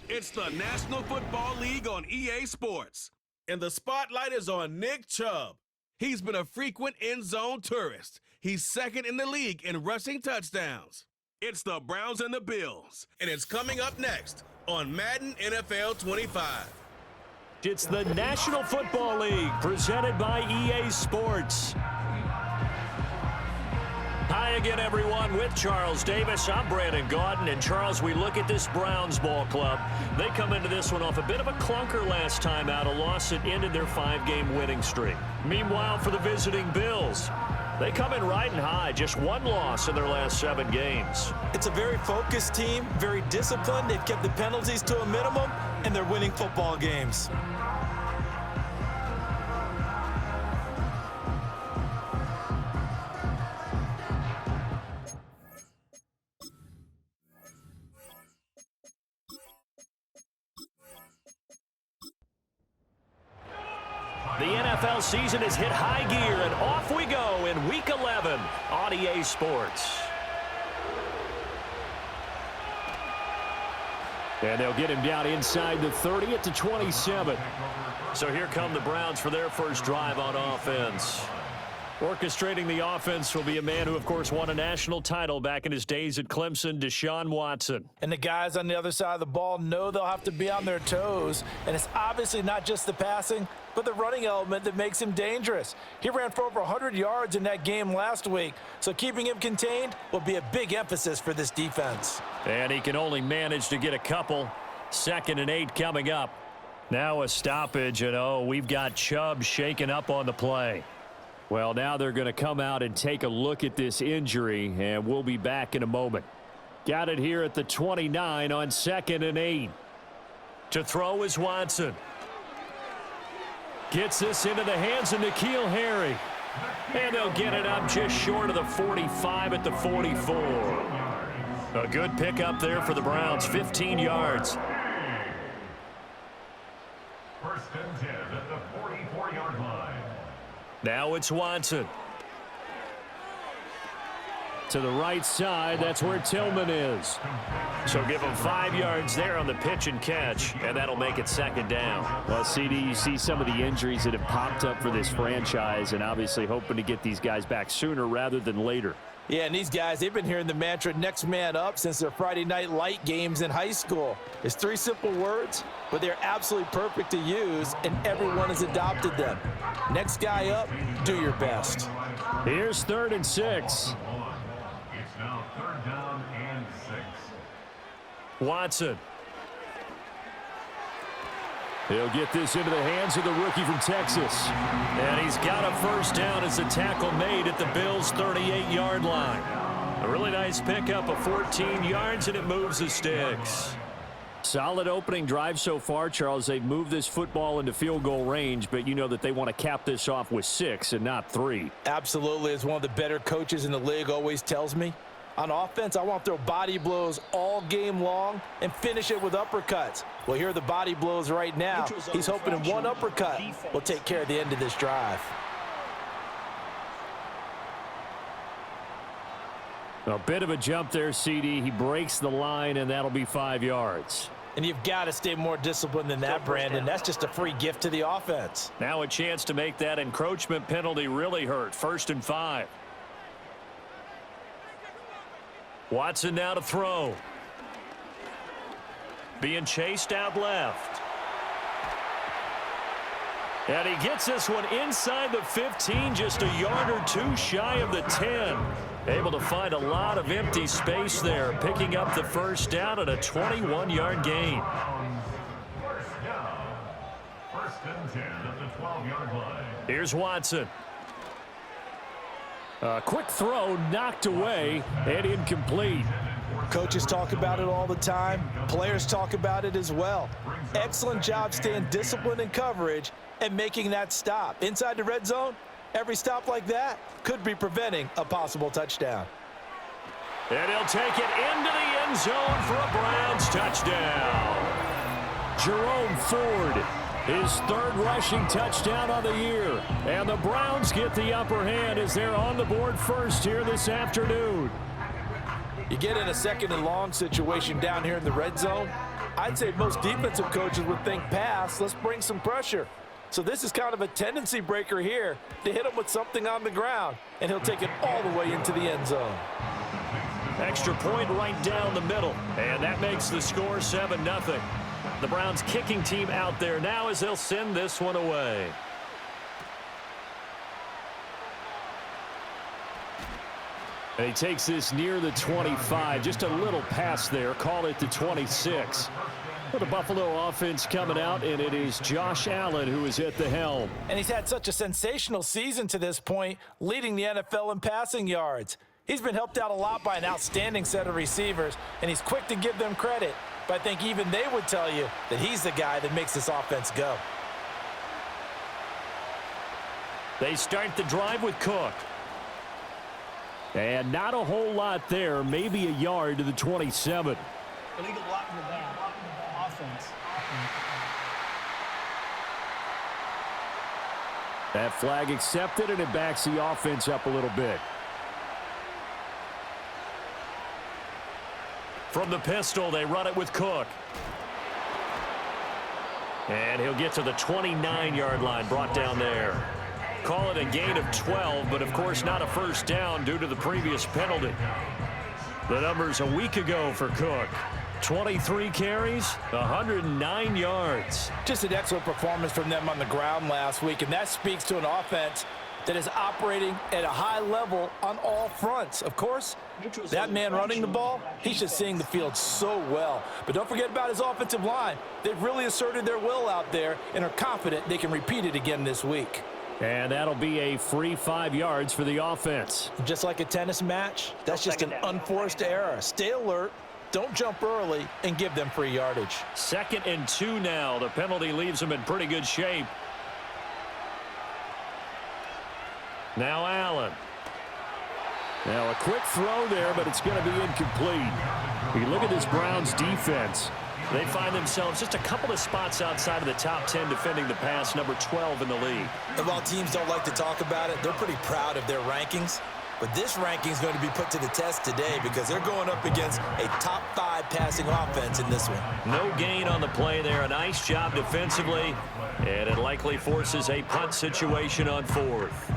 It's the National Football League on EA Sports. And the spotlight is on Nick Chubb. He's been a frequent end-zone tourist. He's second in the league in rushing touchdowns. It's the Browns and the Bills, and it's coming up next on Madden NFL 25. It's the National Football League presented by EA Sports. Hi again, everyone, with Charles Davis. I'm Brandon Gaudin. And, Charles, we look at this Browns ball club. They come into this one off a bit of a clunker last time out, a loss that ended their 5-game winning streak. Meanwhile, for the visiting Bills, they come in riding high, just one loss in their last 7 games. It's a very focused team, very disciplined. They've kept the penalties to a minimum, and they're winning football games. The NFL season has hit high gear, and off we go in Week 11 on EA Sports. And they'll get him down inside the 30 at the 27. So here come the Browns for their first drive on offense. Orchestrating the offense will be a man who, of course, won a national title back in his days at Clemson, Deshaun Watson. And the guys on the other side of the ball know they'll have to be on their toes. And it's obviously not just the passing, but the running element that makes him dangerous. He ran for over 100 yards in that game last week, so keeping him contained will be a big emphasis for this defense. And he can only manage to get a couple. 2nd and 8 coming up. Now a stoppage, and we've got Chubb shaken up on the play. Well, now they're going to come out and take a look at this injury, and we'll be back in a moment. Got it here at the 29 on 2nd and 8. To throw is Watson. Gets this into the hands of N'Keal Harry. And they'll get it up just short of the 45 at the 44. A good pickup there for the Browns, 15 yards. 1st and 10 at the 44-yard line. Now it's Watson. To the right side, that's where Tillman is. So give him 5 yards there on the pitch and catch, and that'll make it 2nd down. Well, CD, you see some of the injuries that have popped up for this franchise, and obviously hoping to get these guys back sooner rather than later. Yeah, and these guys, they've been hearing the mantra, next man up, since their Friday night light games in high school. It's 3 simple words, but they're absolutely perfect to use, and everyone has adopted them. Next guy up, do your best. Here's 3rd and 6. It's now 3rd down and 6. Watson. He'll get this into the hands of the rookie from Texas. And he's got a 1st down as the tackle made at the Bills' 38-yard line. A really nice pickup of 14 yards, and it moves the sticks. Solid opening drive so far, Charles. They've moved this football into field goal range, but you know that they want to cap this off with 6 and not 3. Absolutely, as one of the better coaches in the league always tells me. On offense, I want to throw body blows all game long and finish it with uppercuts. Well, here are the body blows right now. He's hoping in one uppercut will take care of the end of this drive. A bit of a jump there, CD. He breaks the line, and that'll be 5 yards. And you've got to stay more disciplined than that, Brandon. That's just a free gift to the offense. Now a chance to make that encroachment penalty really hurt. 1st and 5. Watson now to throw. Being chased out left. And he gets this one inside the 15, just a yard or 2 shy of the 10. Able to find a lot of empty space there, picking up the 1st down at a 21-yard gain. 1st down. 1st and 10 at the 12-yard line. Here's Watson. A quick throw knocked away and incomplete. Coaches talk about it all the time. Players talk about it as well. Excellent job staying disciplined in coverage and making that stop. Inside the red zone, every stop like that could be preventing a possible touchdown. And he'll take it into the end zone for a Browns touchdown. Jerome Ford, his 3rd rushing touchdown of the year. And the Browns get the upper hand as they're on the board first here this afternoon. You get in a 2nd and long situation down here in the red zone, I'd say most defensive coaches would think pass, let's bring some pressure. So this is kind of a tendency breaker here to hit him with something on the ground, and he'll take it all the way into the end zone. Extra point right down the middle, and that makes the score 7-0. The Browns kicking team out there now as they'll send this one away. And he takes this near the 25, just a little pass there, call it the 26. For the Buffalo offense coming out, and it is Josh Allen who is at the helm. And he's had such a sensational season to this point, leading the NFL in passing yards. He's been helped out a lot by an outstanding set of receivers, and he's quick to give them credit. But I think even they would tell you that he's the guy that makes this offense go. They start the drive with Cook. And not a whole lot there, maybe a yard to the 27. Illegal blocking the back. Offense. That flag accepted, and it backs the offense up a little bit. From the pistol, they run it with Cook. And he'll get to the 29-yard line, brought down there. Call it a gain of 12, but of course not a first down due to the previous penalty. The numbers a week ago for Cook. 23 carries, 109 yards. Just an excellent performance from them on the ground last week, and that speaks to an offense that is operating at a high level on all fronts. Of course, that man running the ball, he's just seeing the field so well. But don't forget about his offensive line. They've really asserted their will out there and are confident they can repeat it again this week. And that'll be a free 5 yards for the offense. Just like a tennis match, that's just an unforced error. Stay alert, don't jump early, and give them free yardage. 2nd and 2 now. The penalty leaves them in pretty good shape. Now Allen. Now a quick throw there, but it's going to be incomplete. We look at this Browns defense. They find themselves just a couple of spots outside of the top 10 defending the pass, number 12 in the league. And while teams don't like to talk about it, they're pretty proud of their rankings. But this ranking is going to be put to the test today because they're going up against a top 5 passing offense in this one. No gain on the play there. A nice job defensively, and it likely forces a punt situation on 4th.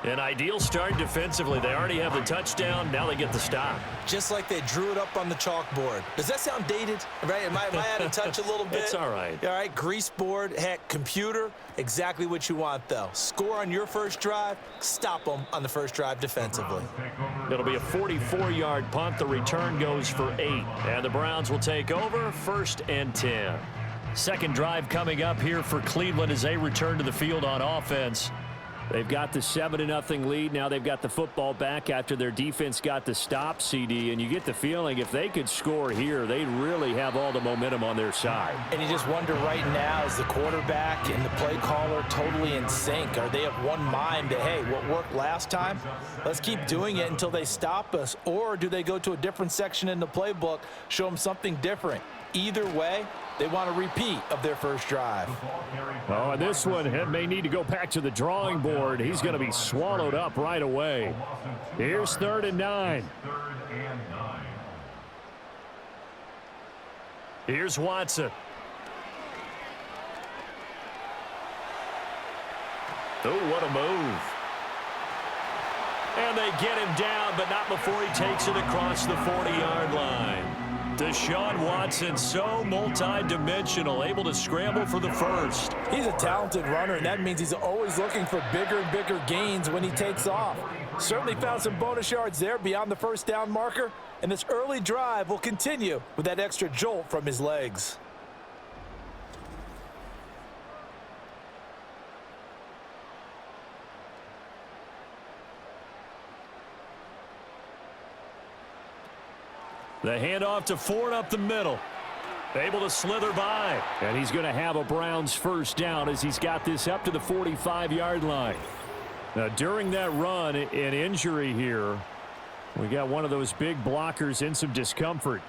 An ideal start defensively. They already have the touchdown. Now they get the stop. Just like they drew it up on the chalkboard. Does that sound dated? Right? Am I out of touch a little bit? It's all right. All right, grease board, heck, computer, exactly what you want, though. Score on your first drive, stop them on the first drive defensively. It'll be a 44-yard punt. The return goes for 8. And the Browns will take over 1st and 10. Second drive coming up here for Cleveland as they return to the field on offense. They've got the 7-0 lead. Now they've got the football back after their defense got the stop, CD. And you get the feeling if they could score here, they'd really have all the momentum on their side. And you just wonder right now, is the quarterback and the play caller totally in sync? Are they of one mind that, hey, what worked last time, let's keep doing it until they stop us? Or do they go to a different section in the playbook, show them something different? Either way, they want a repeat of their first drive. Oh, and this one may need to go back to the drawing board. He's going to be swallowed up right away. Here's 3rd and 9. Here's Watson. Oh, what a move. And they get him down, but not before he takes it across the 40-yard line. Deshaun Watson, so multi-dimensional, able to scramble for the first. He's a talented runner, and that means he's always looking for bigger and bigger gains when he takes off. Certainly found some bonus yards there beyond the first down marker, and this early drive will continue with that extra jolt from his legs. The handoff to Ford up the middle. Able to slither by. And he's going to have a Browns first down as he's got this up to the 45-yard line. Now, during that run, an injury here. We got one of those big blockers in some discomfort.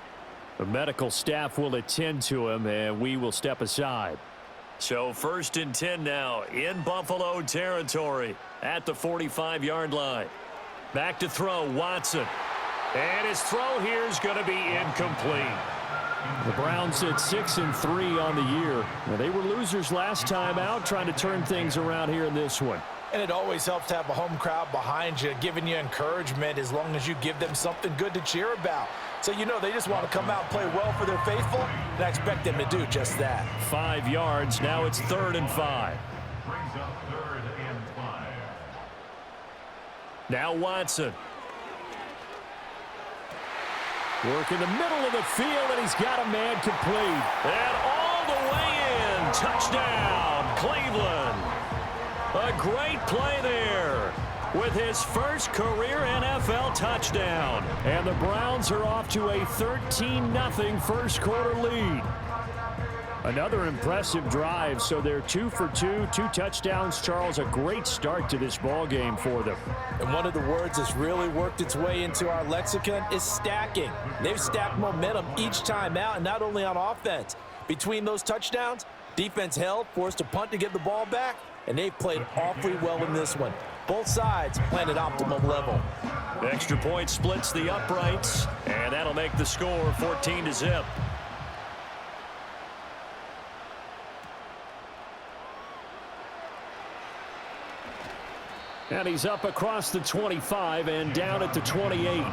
The medical staff will attend to him, and we will step aside. So 1st and 10 now in Buffalo territory at the 45-yard line. Back to throw, Watson. And his throw here is going to be incomplete. The Browns at 6-3 on the year. Now, they were losers last time out, trying to turn things around here in this one. And it always helps to have a home crowd behind you, giving you encouragement as long as you give them something good to cheer about. So you know they just want to come out and play well for their faithful, and I expect them to do just that. 5 yards. Now it's 3rd and 5. Brings up 3rd and 5. Now Watson. Work in the middle of the field, and he's got a man complete. And all the way in. Touchdown, Cleveland. A great play there with his first career NFL touchdown. And the Browns are off to a 13-0 first quarter lead. Another impressive drive, so they're 2 for 2, 2 touchdowns. Charles, a great start to this ball game for them. And one of the words that's really worked its way into our lexicon is stacking. They've stacked momentum each time out, and not only on offense. Between those touchdowns, defense held, forced a punt to get the ball back, and they've played awfully well in this one. Both sides playing at optimum level. The extra point splits the uprights, and that'll make the score 14-0. And he's up across the 25 and down at the 28.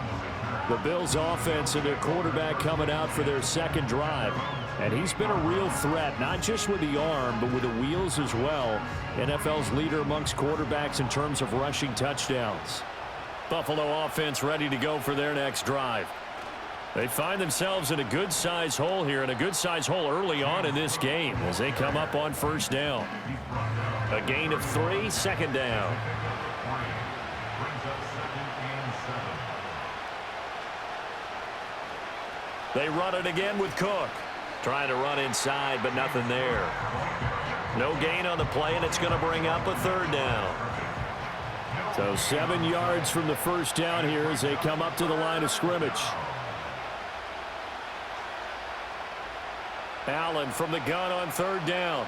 The Bills offense and their quarterback coming out for their second drive. And he's been a real threat, not just with the arm, but with the wheels as well. NFL's leader amongst quarterbacks in terms of rushing touchdowns. Buffalo offense ready to go for their next drive. They find themselves in a good-sized hole here, and a good-sized hole early on in this game as they come up on first down. A gain of 3, second down. Brings up 2nd and 7. They run it again with Cook. Trying to run inside, but nothing there. No gain on the play, and it's going to bring up a 3rd down. So 7 yards from the first down here as they come up to the line of scrimmage. Allen from the gun on 3rd down.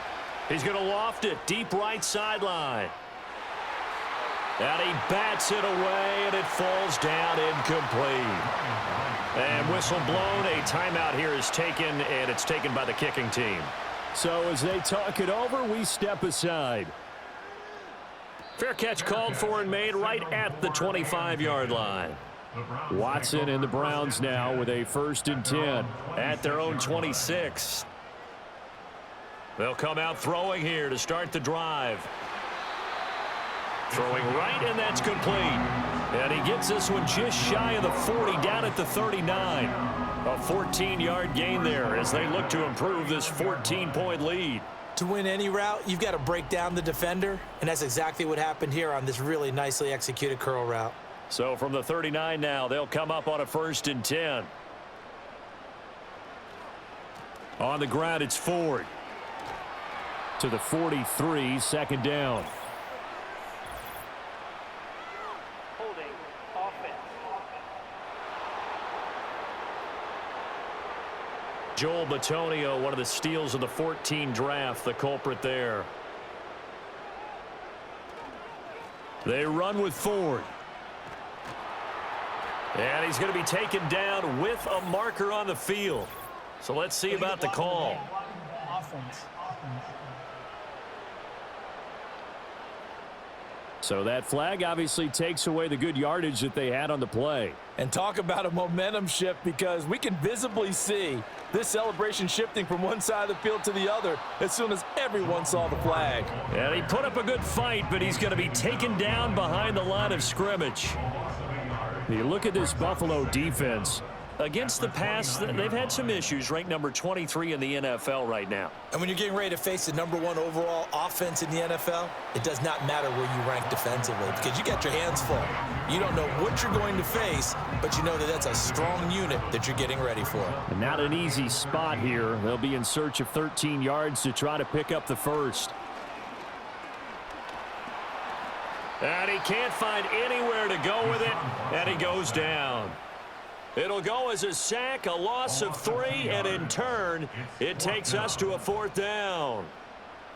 He's going to loft it deep right sideline. And he bats it away, and it falls down incomplete. And whistle blown. A timeout here is taken, and it's taken by the kicking team. So as they talk it over, we step aside. Fair catch called for and made right at the 25-yard line. Watson and the Browns now with a 1st and 10 at their own 26. They'll come out throwing here to start the drive. Throwing right, and that's complete. And he gets this one just shy of the 40, down at the 39. A 14-yard gain there as they look to improve this 14-point lead. To win any route, you've got to break down the defender, and that's exactly what happened here on this really nicely executed curl route. So from the 39 now, they'll come up on a 1st and 10. On the ground, it's Ford. To the 43, second down. Joel Bitonio, one of the steals of the 14 draft, the culprit there. They run with Ford. And he's going to be taken down with a marker on the field. So let's see about the call. Offense. So that flag obviously takes away the good yardage that they had on the play. And talk about a momentum shift, because we can visibly see this celebration shifting from one side of the field to the other as soon as everyone saw the flag. And he put up a good fight, but he's going to be taken down behind the line of scrimmage. You look at this Buffalo defense. Against the pass, they've had some issues, ranked number 23 in the NFL right now. And when you're getting ready to face the #1 overall offense in the NFL, it does not matter where you rank defensively, because you got your hands full. You don't know what you're going to face, but you know that that's a strong unit that you're getting ready for. And not an easy spot here. They'll be in search of 13 yards to try to pick up the first. And he can't find anywhere to go with it, and he goes down. It'll go as a sack, a loss of 3, and in turn, it takes us to a 4th down.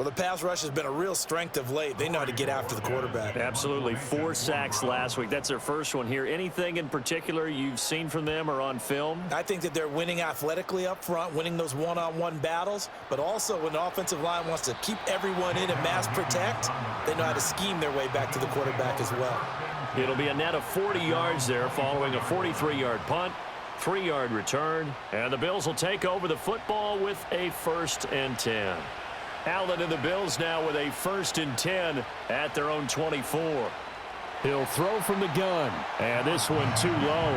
Well, the pass rush has been a real strength of late. They know how to get after the quarterback. Absolutely. 4 sacks last week. That's their first one here. Anything in particular you've seen from them or on film? I think that they're winning athletically up front, winning those one-on-one battles, but also when the offensive line wants to keep everyone in and mass protect, they know how to scheme their way back to the quarterback as well. It'll be a net of 40 yards there following a 43-yard punt, 3-yard return, and the Bills will take over the football with a 1st and 10. Allen and the Bills now with a 1st and 10 at their own 24. He'll throw from the gun, and this one too low.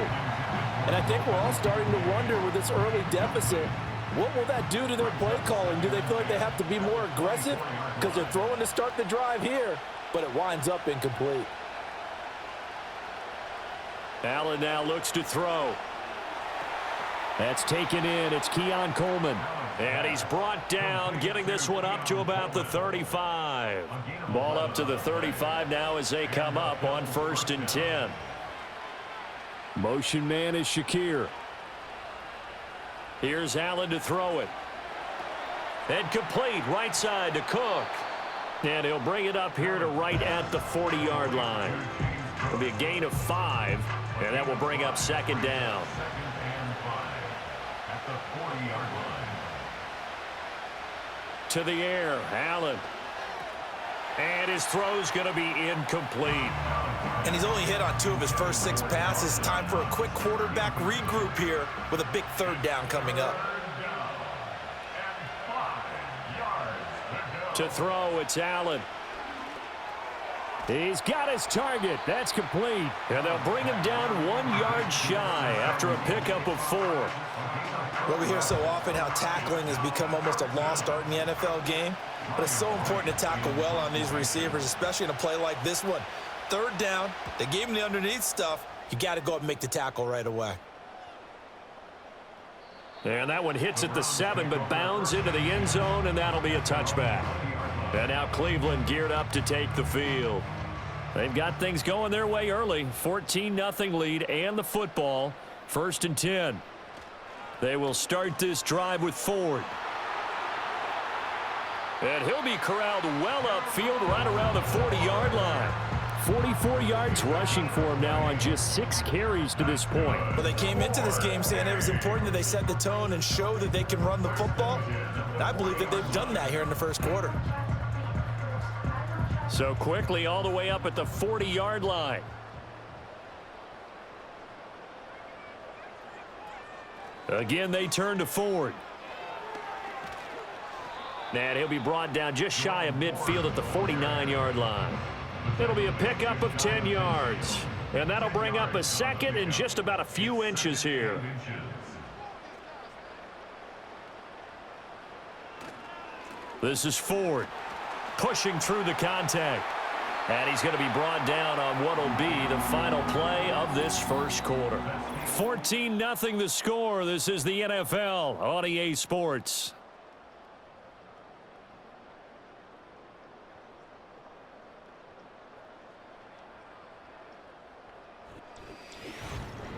And I think we're all starting to wonder with this early deficit, what will that do to their play calling? Do they feel like they have to be more aggressive? Because they're throwing to start the drive here, but it winds up incomplete. Allen now looks to throw. That's taken in. It's Keon Coleman. And he's brought down, getting this one up to about the 35. Ball up to the 35 now as they come up on 1st and 10. Motion man is Shakir. Here's Allen to throw it. And complete, right side to Cook. And he'll bring it up here to right at the 40-yard line. It'll be a gain of 5, and that will bring up 2nd down. To the air, Allen. And his throw's going to be incomplete. And he's only hit on 2 of his first 6 passes. Time for a quick quarterback regroup here with a big 3rd down coming up. To throw, it's Allen. He's got his target. That's complete. And they'll bring him down 1 yard shy after a pickup of 4. Well, we hear so often how tackling has become almost a lost art in the NFL game, but it's so important to tackle well on these receivers, especially in a play like this one. 3rd down, they gave him the underneath stuff. You got to go up and make the tackle right away. And that one hits at the 7, but bounds into the end zone, and that'll be a touchback. And now Cleveland geared up to take the field. They've got things going their way early. 14-0 lead and the football. 1st and 10. They will start this drive with Ford. And he'll be corralled well upfield right around the 40-yard line. 44 yards rushing for him now on just 6 carries to this point. Well, they came into this game saying it was important that they set the tone and show that they can run the football. And I believe that they've done that here in the 1st quarter. So quickly all the way up at the 40-yard line. Again, they turn to Ford. And he'll be brought down just shy of midfield at the 49-yard line. It'll be a pickup of 10 yards. And that'll bring up a 2nd and just about a few inches here. This is Ford pushing through the contact. And he's going to be brought down on what will be the final play of this 1st quarter. 14-0 the score. This is the NFL on EA Sports.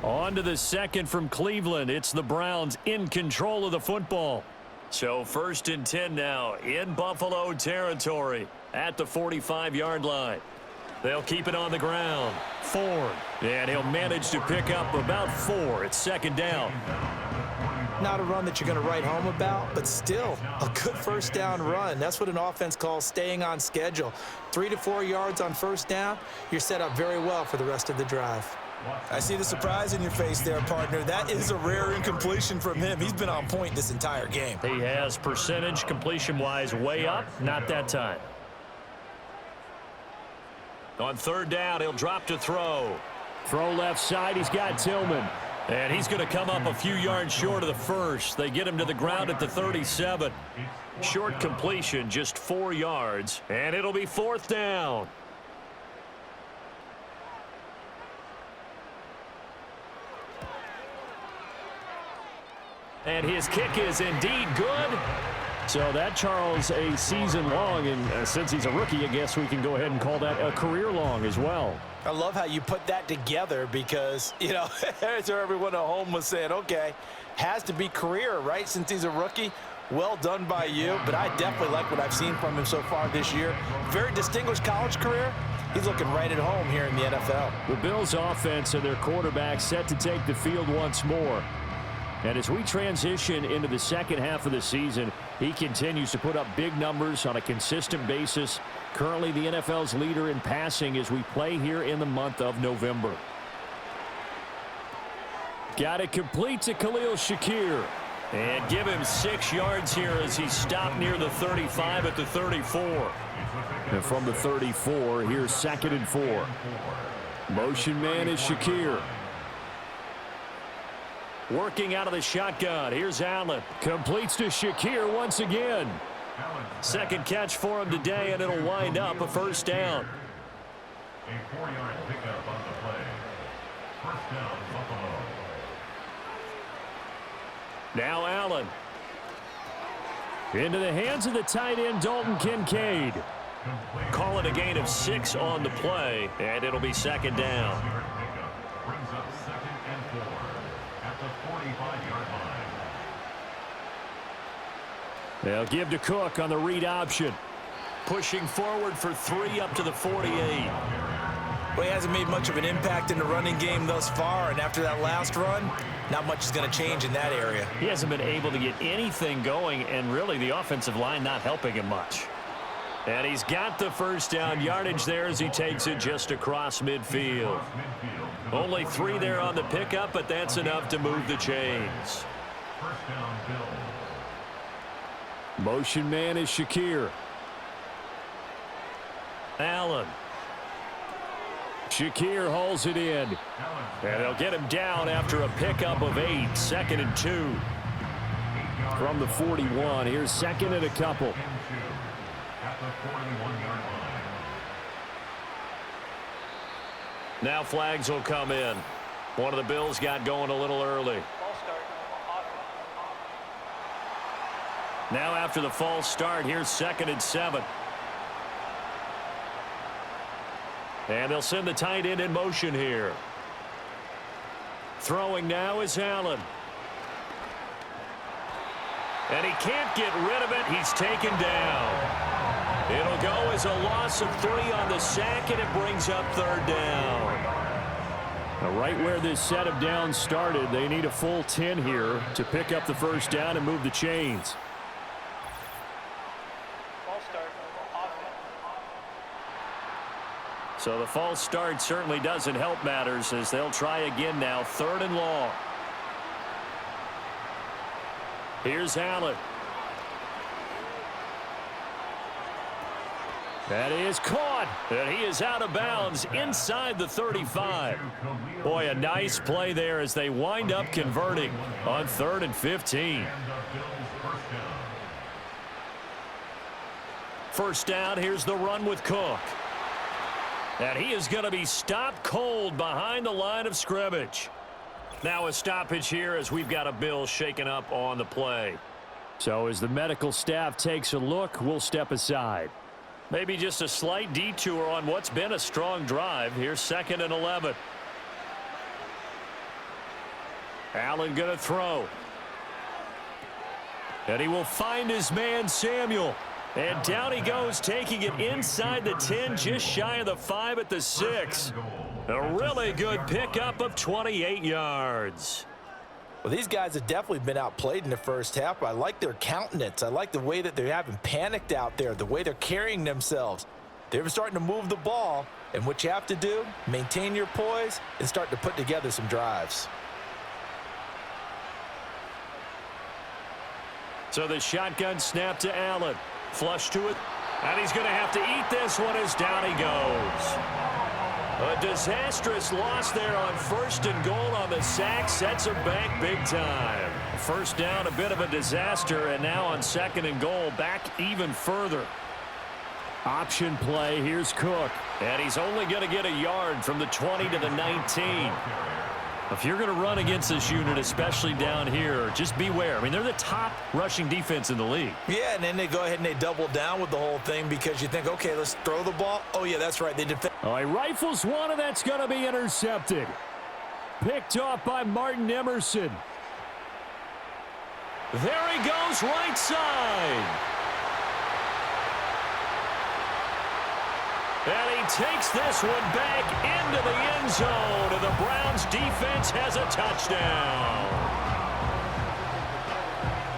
On to the 2nd from Cleveland. It's the Browns in control of the football. So 1st and 10 now in Buffalo territory at the 45-yard line. They'll keep it on the ground. Ford. And he'll manage to pick up about 4. It's 2nd down. Not a run that you're going to write home about, but still a good 1st down run. That's what an offense calls staying on schedule. 3 to 4 yards on 1st down. You're set up very well for the rest of the drive. I see the surprise in your face there, partner. That is a rare incompletion from him. He's been on point this entire game. He has percentage completion-wise way up. Not that time. On 3rd down, he'll drop to throw. Throw left side. He's got Tillman. And he's going to come up a few yards short of the 1st. They get him to the ground at the 37. Short completion, just 4 yards. And it'll be 4th down. And his kick is indeed good. So that, Charles, a season long, and since he's a rookie, I guess we can go ahead and call that a career long as well. I love how you put that together because, you know, there's where everyone at home was saying, okay, has to be career, right, since he's a rookie. well done by you, but I definitely like what I've seen from him so far this year. Very distinguished college career. He's looking right at home here in the NFL. The Bills' offense and their quarterback set to take the field once more. And as we transition into the second half of the season, he continues to put up big numbers on a consistent basis. Currently the NFL's leader in passing as we play here in the month of November. Got it complete to Khalil Shakir. And give him 6 yards here as he stopped near the 35 at the 34. And from the 34, here's 2nd and 4. Motion man is Shakir. Working out of the shotgun. Here's Allen. Completes to Shakir once again. Second catch for him today, and it'll wind up a first down. A 4-yard pickup on the play. First down, Buffalo. Now Allen. Into the hands of the tight end, Dalton Kincaid. Call it a gain of 6 on the play, and it'll be second down. Brings up 2nd and 4 at the 45-yard line. They'll give to Cook on the read option. Pushing forward for 3 up to the 48. Well, he hasn't made much of an impact in the running game thus far, and after that last run, not much is going to change in that area. He hasn't been able to get anything going, and really the offensive line not helping him much. And he's got the first down yardage there as he takes it just across midfield. Only 3 there on the pickup, but that's enough to move the chains. First down, Bills. Motion man is Shakir. Allen. Shakir hauls it in. And they'll get him down after a pickup of 8. 2nd and 2. From the 41, here's 2nd and a couple. At the 41-yard line. Now flags will come in. One of the Bills got going a little early. Now after the false start, here's 2nd and 7. And they'll send the tight end in motion here. Throwing now is Allen. And he can't get rid of it. He's taken down. It'll go as a loss of 3 on the sack, and it brings up 3rd down. Now right where this set of downs started, they need a full 10 here to pick up the first down and move the chains. So the false start certainly doesn't help matters as they'll try again now. 3rd and long. Here's Allen. That is caught. And he is out of bounds inside the 35. Boy, a nice play there as they wind up converting on 3rd and 15. First down, here's the run with Cook. And he is going to be stopped cold behind the line of scrimmage. Now a stoppage here as we've got a Bill shaken up on the play. So as the medical staff takes a look, we'll step aside. Maybe just a slight detour on what's been a strong drive. Here's 2nd and 11. Allen going to throw. And he will find his man Samuel. And down he goes, taking it inside the 10, just shy of the 5 at the 6. A really good pickup of 28 yards. Well, these guys have definitely been outplayed in the first half. I like their countenance. I like the way that they haven't panicked out there, the way they're carrying themselves. They're starting to move the ball, and what you have to do, maintain your poise and start to put together some drives. So the shotgun snap to Allen. Flush to it, and he's going to have to eat this one as down he goes. A disastrous loss there on 1st and goal on the sack sets him back big time. First down, a bit of a disaster, and now on 2nd and goal, back even further. Option play, here's Cook. And he's only going to get a yard from the 20 to the 19. If you're going to run against this unit, especially down here, just beware. I mean, they're the top rushing defense in the league. Yeah, and then they go ahead and they double down with the whole thing because you think, okay, let's throw the ball. Oh, yeah, that's right. They defend. Oh, he rifles one, and that's going to be intercepted. Picked off by Martin Emerson. There he goes, right side. And he takes this one back into the end zone, and the Browns defense has a touchdown.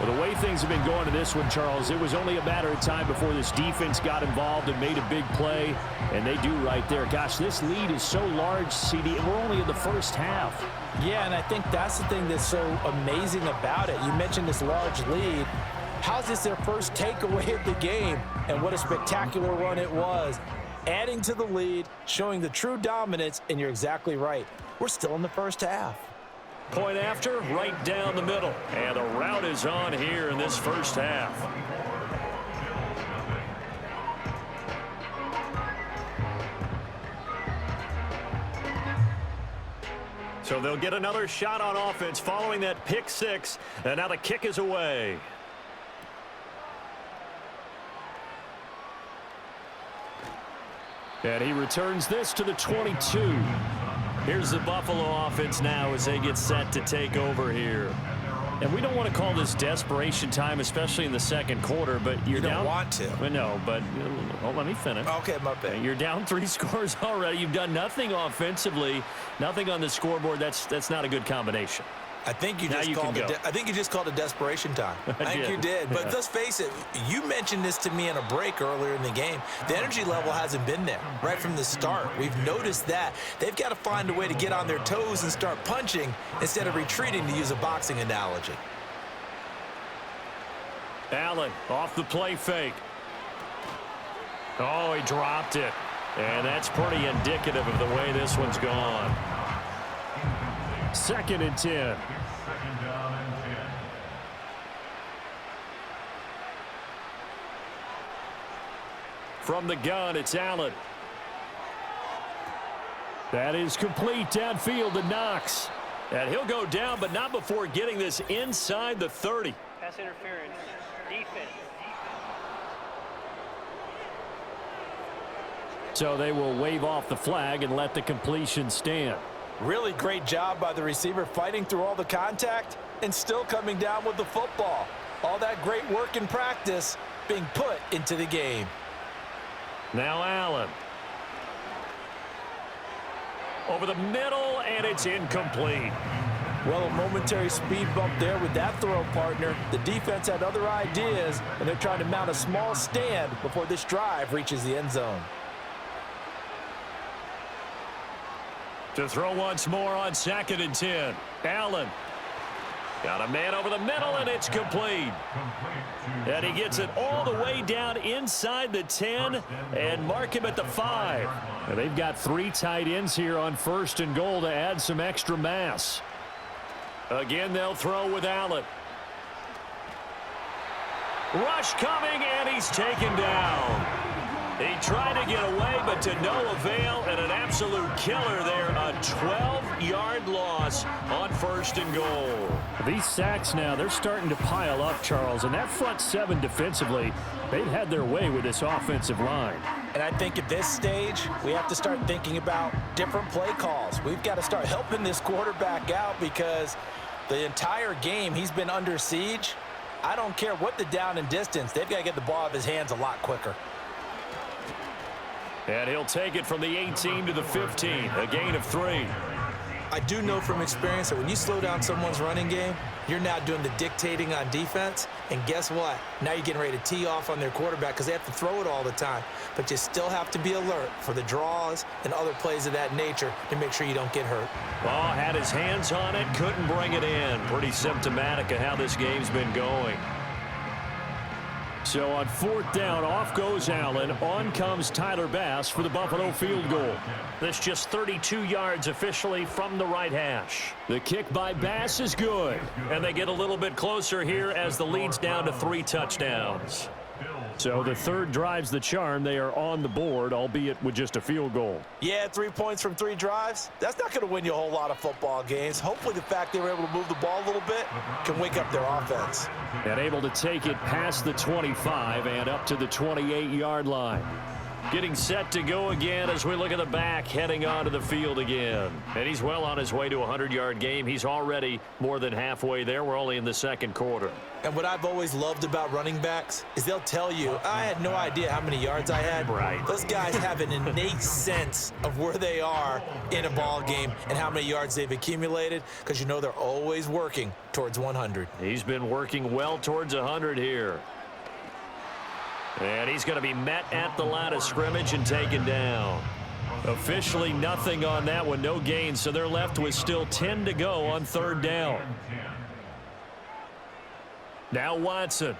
Well, the way things have been going to this one, Charles, it was only a matter of time before this defense got involved and made a big play, and they do right there. Gosh, this lead is so large, CD, and we're only in the first half. Yeah, and I think that's the thing that's so amazing about it. You mentioned this large lead. How's this their first takeaway of the game? And what a spectacular run it was. Adding to the lead, showing the true dominance, and you're exactly right. We're still in the first half. Point after, right down the middle. And the route is on here in this first half. So they'll get another shot on offense following that pick six. And now the kick is away. And he returns this to the 22. Here's the Buffalo offense now as they get set to take over here. And we don't want to call this desperation time, especially in the second quarter, but you're down. You don't want to. No, but let me finish. Okay, my bad. You're down 3 scores already. You've done nothing offensively, nothing on the scoreboard. That's not a good combination. I think you just called it desperation time. I think you did. But let's face it, you mentioned this to me in a break earlier in the game. The energy level hasn't been there right from the start. We've noticed that. They've got to find a way to get on their toes and start punching instead of retreating, to use a boxing analogy. Allen off the play fake. Oh, he dropped it. And that's pretty indicative of the way this one's gone. 2nd and 10. Second down and 10. From the gun, it's Allen. That is complete downfield to Knox. And he'll go down, but not before getting this inside the 30. Pass interference. Defense. So they will wave off the flag and let the completion stand. Really great job by the receiver fighting through all the contact and still coming down with the football. All that great work in practice being put into the game. Now Allen. Over the middle, and it's incomplete. Well, a momentary speed bump there with that throw, partner. The defense had other ideas, and they're trying to mount a small stand before this drive reaches the end zone. To throw once more on 2nd and 10. Allen. Got a man over the middle, and it's complete. And he gets it all the way down inside the 10 and mark him at the 5. And they've got 3 tight ends here on 1st and goal to add some extra mass. Again, they'll throw with Allen. Rush coming, and he's taken down. He tried to get away, but to no avail, and an absolute killer there. A 12-yard loss on 1st and goal. These sacks now, they're starting to pile up, Charles, and that front 7 defensively, they've had their way with this offensive line. And I think at this stage, we have to start thinking about different play calls. We've got to start helping this quarterback out because the entire game he's been under siege. I don't care what the down and distance, they've got to get the ball out of his hands a lot quicker. And he'll take it from the 18 to the 15, a gain of 3. I do know from experience that when you slow down someone's running game, you're now doing the dictating on defense. And guess what? Now you're getting ready to tee off on their quarterback because they have to throw it all the time. But you still have to be alert for the draws and other plays of that nature to make sure you don't get hurt. Oh, had his hands on it, couldn't bring it in. Pretty symptomatic of how this game's been going. So on 4th down, off goes Allen. On comes Tyler Bass for the Buffalo field goal. That's just 32 yards officially from the right hash. The kick by Bass is good. And they get a little bit closer here as the lead's down to 3 touchdowns. So the 3rd drives the charm. They are on the board, albeit with just a field goal. Yeah, 3 points from 3 drives. That's not going to win you a whole lot of football games. Hopefully the fact they were able to move the ball a little bit can wake up their offense. And able to take it past the 25 and up to the 28-yard line. getting set to go again as we look at the back, heading onto the field again. And he's well on his way to a 100-yard game. He's already more than halfway there. We're only in the second quarter. And what I've always loved about running backs is they'll tell you, I had no idea how many yards I had. Right. Those guys have an innate sense of where they are in a ball game and how many yards they've accumulated, because you know they're always working towards 100. He's been working well towards 100 here. And he's going to be met at the line of scrimmage and taken down. Officially nothing on that one, no gain, so they're left with still 10 to go on third down. Now Watson.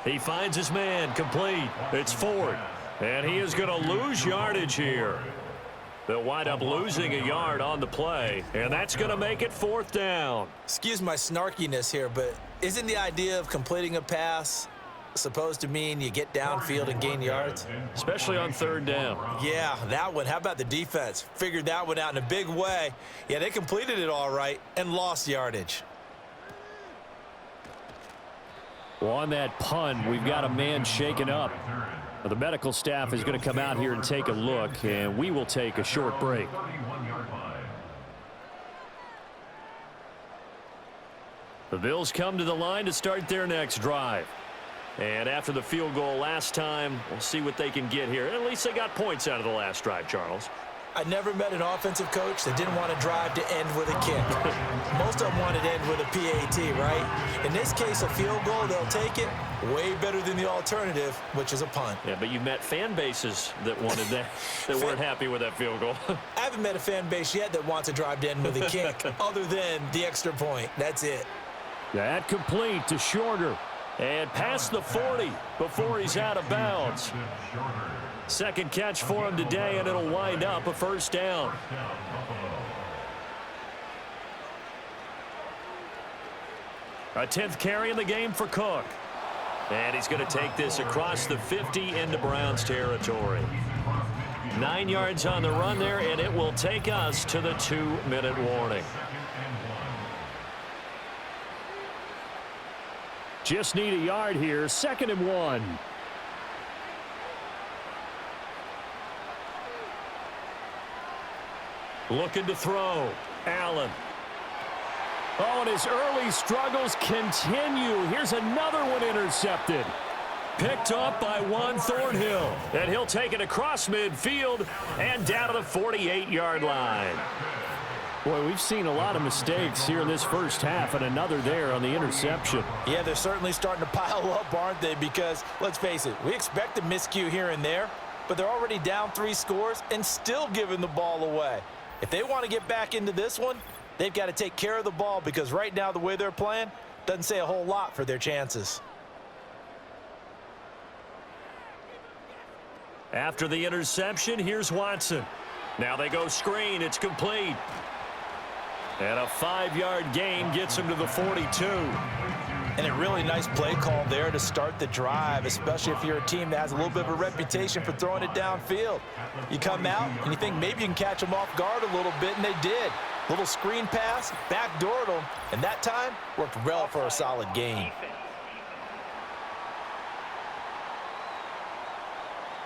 He finds his man, complete. It's Ford, and he is going to lose yardage here. They'll wind up losing a yard on the play, and that's going to make it fourth down. Excuse my snarkiness here, but isn't the idea of completing a pass supposed to mean you get downfield and gain yards? Especially on third down. Yeah, that one. How about the defense? Figured that one out in a big way. Yeah, they completed it all right and lost yardage. Well, on that punt, we've got a man shaken up. The medical staff is going to come out here and take a look, and we will take a short break. The Bills come to the line to start their next drive. And after the field goal last time, we'll see what they can get here. At least they got points out of the last drive, Charles. I never met an offensive coach that didn't want to drive to end with a kick. Most of them wanted to end with a PAT, right? In this case, a field goal, they'll take it. Way better than the alternative, which is a punt. Yeah, but you met fan bases that wanted that, that weren't happy with that field goal. I haven't met a fan base yet that wants to drive to end with a kick, other than the extra point. That's it. That complete to Shorter. And past the 40 before he's out of bounds. Second catch for him today, and it'll wind up a first down. A 10th carry in the game for Cook. And he's going to take this across the 50 into Browns territory. 9 yards on the run there, and it will take us to the 2-minute warning. Just need a yard here. 2nd and 1. Looking to throw. Allen. Oh, and his early struggles continue. Here's another one intercepted. Picked up by Juan Thornhill. And he'll take it across midfield and down to the 48-yard line. Boy, we've seen a lot of mistakes here in this first half, and another there on the interception. Yeah, they're certainly starting to pile up, aren't they? Because, let's face it, we expect a miscue here and there, but they're already down 3 scores and still giving the ball away. If they want to get back into this one, they've got to take care of the ball, because right now the way they're playing doesn't say a whole lot for their chances. After the interception, here's Watson. Now they go screen. It's complete. And a 5-yard gain gets him to the 42. And a really nice play call there to start the drive, especially if you're a team that has a little bit of a reputation for throwing it downfield. You come out and you think maybe you can catch them off guard a little bit, and they did. Little screen pass, backdoored them, and that time worked well for a solid gain.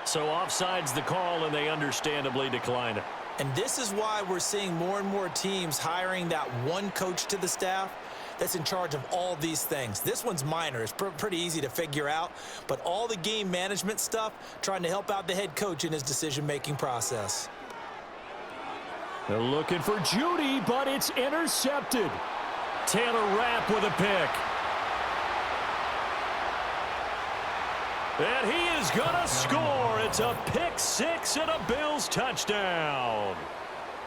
So offside's the call, and they understandably decline it. And this is why we're seeing more and more teams hiring that one coach to the staff that's in charge of all these things. This one's minor. It's pretty easy to figure out. But all the game management stuff, trying to help out the head coach in his decision-making process. They're looking for Judy, but it's intercepted. Taylor Rapp with a pick. And he is going to score. It's a pick 6 and a Bills touchdown.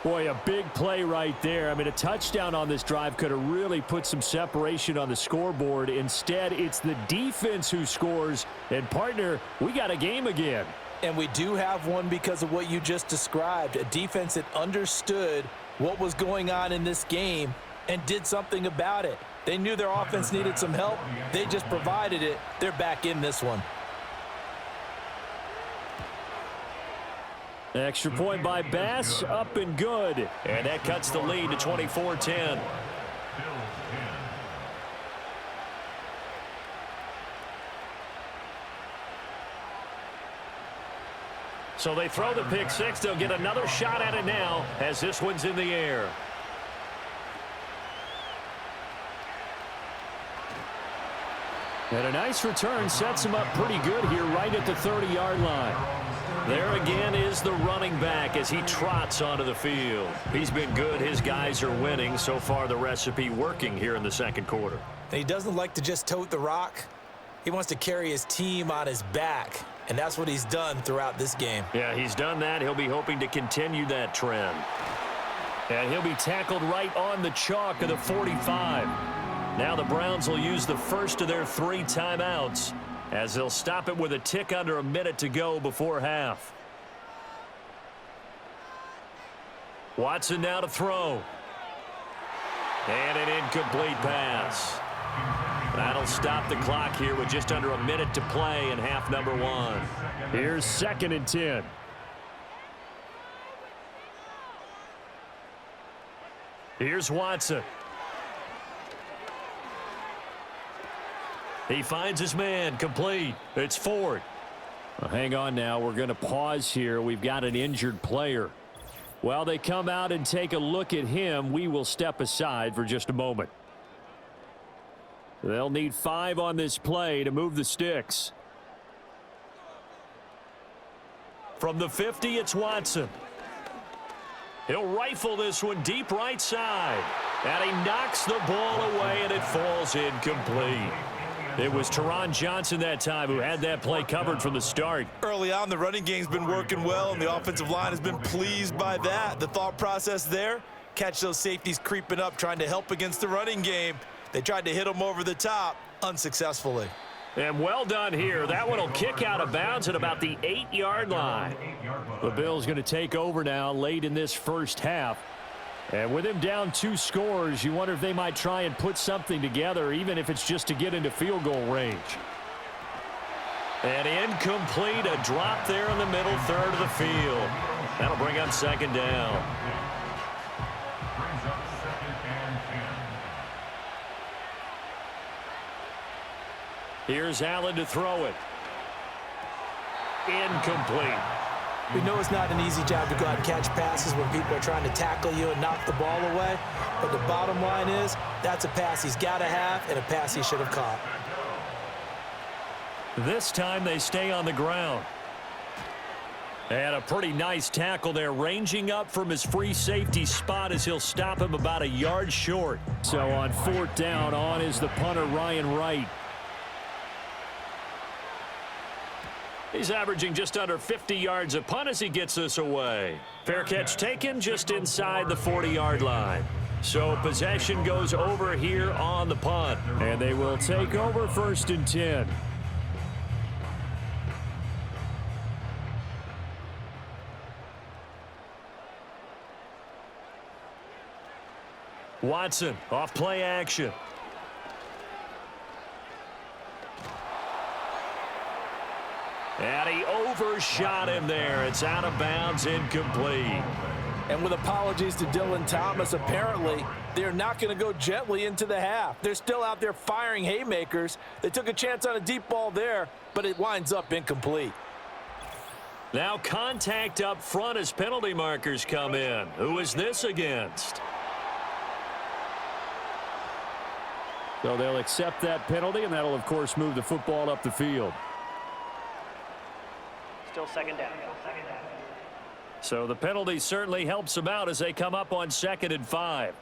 Boy, a big play right there. I mean, a touchdown on this drive could have really put some separation on the scoreboard. Instead, it's the defense who scores. And, partner, we got a game again. And we do have one because of what you just described. A defense that understood what was going on in this game and did something about it. They knew their offense needed some help. They just provided it. They're back in this one. Extra point by Bass, up and good. And that cuts the lead to 24-10. So they throw the pick six. They'll get another shot at it now as this one's in the air. And a nice return sets him up pretty good here right at the 30-yard line. There again is the running back as he trots onto the field. He's been good. His guys are winning. So far, the recipe working here in the second quarter. And he doesn't like to just tote the rock. He wants to carry his team on his back, and that's what he's done throughout this game. Yeah, he's done that. He'll be hoping to continue that trend. And he'll be tackled right on the chalk of the 45. Now the Browns will use the first of their 3 timeouts as they'll stop it with a tick under a minute to go before half. Watson now to throw. And an incomplete pass. That'll stop the clock here with just under a minute to play in half number 1. Here's 2nd and 10. Here's Watson. He finds his man, complete. It's Ford. Well, hang on now. We're going to pause here. We've got an injured player. While they come out and take a look at him, we will step aside for just a moment. They'll need 5 on this play to move the sticks. From the 50, it's Watson. He'll rifle this one deep right side. And he knocks the ball away, and it falls incomplete. It was Teron Johnson that time who had that play covered from the start. Early on, the running game's been working well, and the offensive line has been pleased by that. The thought process there, catch those safeties creeping up, trying to help against the running game. They tried to hit them over the top, unsuccessfully. And well done here. That one will kick out of bounds at about the 8-yard line. The Bills going to take over now late in this first half. And with him down 2 scores, you wonder if they might try and put something together, even if it's just to get into field goal range. And incomplete, a drop there in the middle third of the field. That'll bring up 2nd down. Brings up 2nd and 10. Here's Allen to throw it. Incomplete. We know it's not an easy job to go out and catch passes when people are trying to tackle you and knock the ball away. But the bottom line is, that's a pass he's got to have and a pass he should have caught. This time they stay on the ground. And a pretty nice tackle there, ranging up from his free safety spot as he'll stop him about a yard short. So on 4th down, on is the punter, Ryan Wright. He's averaging just under 50 yards a punt as he gets this away. Fair catch taken just inside the 40-yard line. So possession goes over here on the punt. And they will take over 1st and 10. Watson off play action. And he overshot him there. It's out of bounds, incomplete. And with apologies to Dylan Thomas, apparently they're not going to go gently into the half. They're still out there firing haymakers. They took a chance on a deep ball there, but it winds up incomplete. Now contact up front as penalty markers come in. Who is this against? So they'll accept that penalty, and that'll, of course, move the football up the field. Still 2nd down. So the penalty certainly helps them out as they come up on 2nd and 5.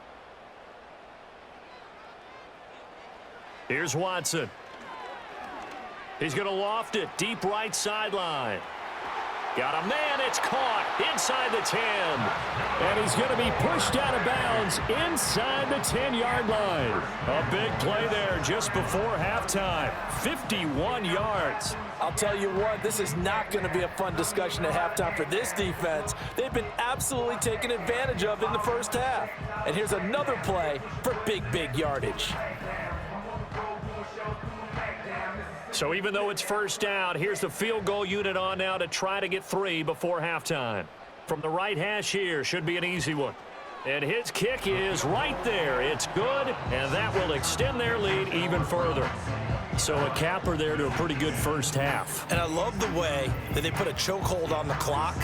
Here's Watson. He's going to loft it deep right sideline. Got a man. It's caught inside the 10. And he's going to be pushed out of bounds inside the 10-yard line. A big play there just before halftime. 51 yards. I'll tell you what, this is not going to be a fun discussion at halftime for this defense. They've been absolutely taken advantage of in the first half. And here's another play for big yardage. So even though it's 1st down, here's the field goal unit on now to try to get 3 before halftime. From the right hash here, should be an easy one. And his kick is right there. It's good, and that will extend their lead even further. So a capper there to a pretty good first half. And I love the way that they put a chokehold on the clock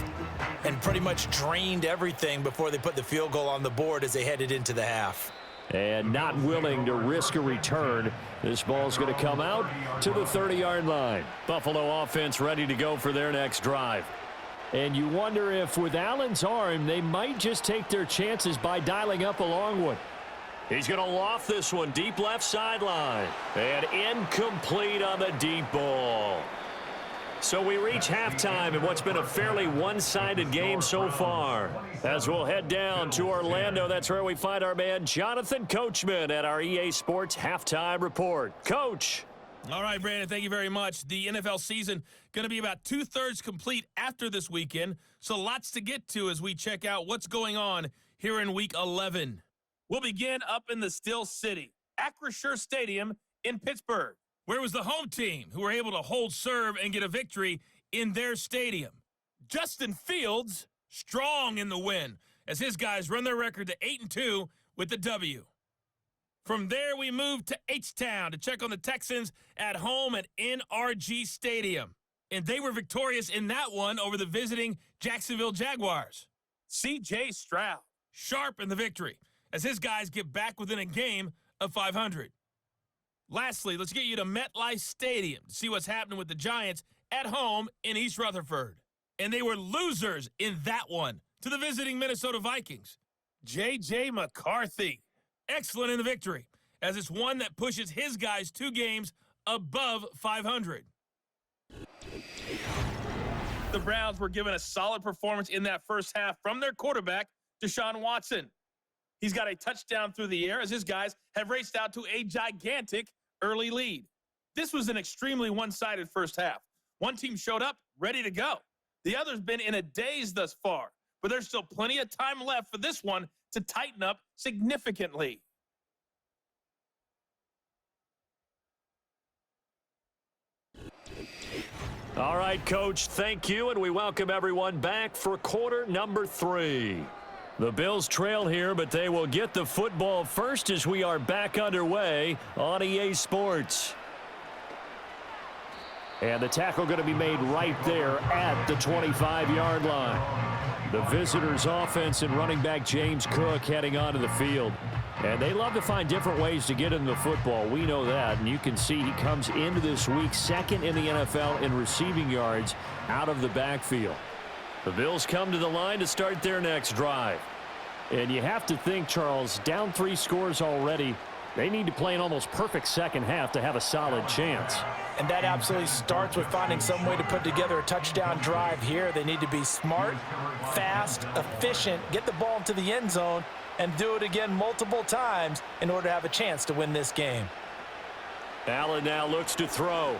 and pretty much drained everything before they put the field goal on the board as they headed into the half. And not willing to risk a return. This ball's going to come out to the 30-yard line. Buffalo offense ready to go for their next drive. And you wonder if with Allen's arm, they might just take their chances by dialing up a long one. He's going to loft this one deep left sideline. And incomplete on the deep ball. So we reach halftime in what's been a fairly one-sided game so far. As we'll head down to Orlando, that's where we find our man Jonathan Coachman at our EA Sports Halftime Report. Coach. All right, Brandon, thank you very much. The NFL season going to be about two-thirds complete after this weekend, so lots to get to as we check out what's going on here in Week 11. We'll begin up in the Steel City, Acrisure Stadium in Pittsburgh. Where was the home team who were able to hold serve and get a victory in their stadium? Justin Fields, strong in the win, as his guys run their record to 8-2 with the W. From there, we move to H-Town to check on the Texans at home at NRG Stadium. And they were victorious in that one over the visiting Jacksonville Jaguars. C.J. Stroud, sharp in the victory, as his guys get back within a game of 500. Lastly, let's get you to MetLife Stadium to see what's happening with the Giants at home in East Rutherford. And they were losers in that one to the visiting Minnesota Vikings. J.J. McCarthy, excellent in the victory, as it's one that pushes his guys 2 games above 500. The Browns were given a solid performance in that first half from their quarterback, Deshaun Watson. He's got a touchdown through the air as his guys have raced out to a gigantic early lead. This was an extremely one-sided first half. One team showed up ready to go. The other's been in a daze thus far, but there's still plenty of time left for this one to tighten up significantly. All right, Coach, thank you, and we welcome everyone back for quarter number 3. The Bills trail here, but they will get the football first as we are back underway on EA Sports. And the tackle going to be made right there at the 25-yard line. The visitors' offense and running back James Cook heading onto the field. And they love to find different ways to get into the football. We know that. And you can see he comes into this week second in the NFL in receiving yards out of the backfield. The Bills come to the line to start their next drive. And you have to think, Charles, down 3 scores already. They need to play an almost perfect second half to have a solid chance. And that absolutely starts with finding some way to put together a touchdown drive here. They need to be smart, fast, efficient, get the ball into the end zone, and do it again multiple times in order to have a chance to win this game. Allen now looks to throw.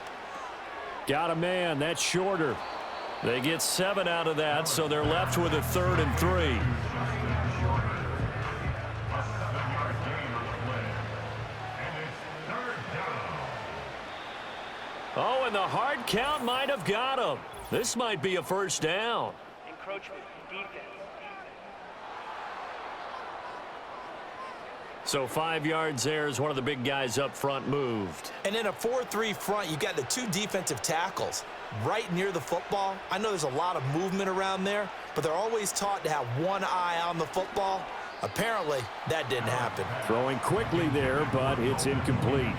Got a man. That's shorter. They get 7 out of that, so they're left with a 3rd and 3. Oh, and the hard count might have got him. This might be a first down. Encroachment, defense. So 5 yards there as one of the big guys up front moved. And in a 4-3 front, you got the 2 defensive tackles right near the football. I know there's a lot of movement around there, but they're always taught to have one eye on the football. Apparently, that didn't happen. Throwing quickly there, but it's incomplete.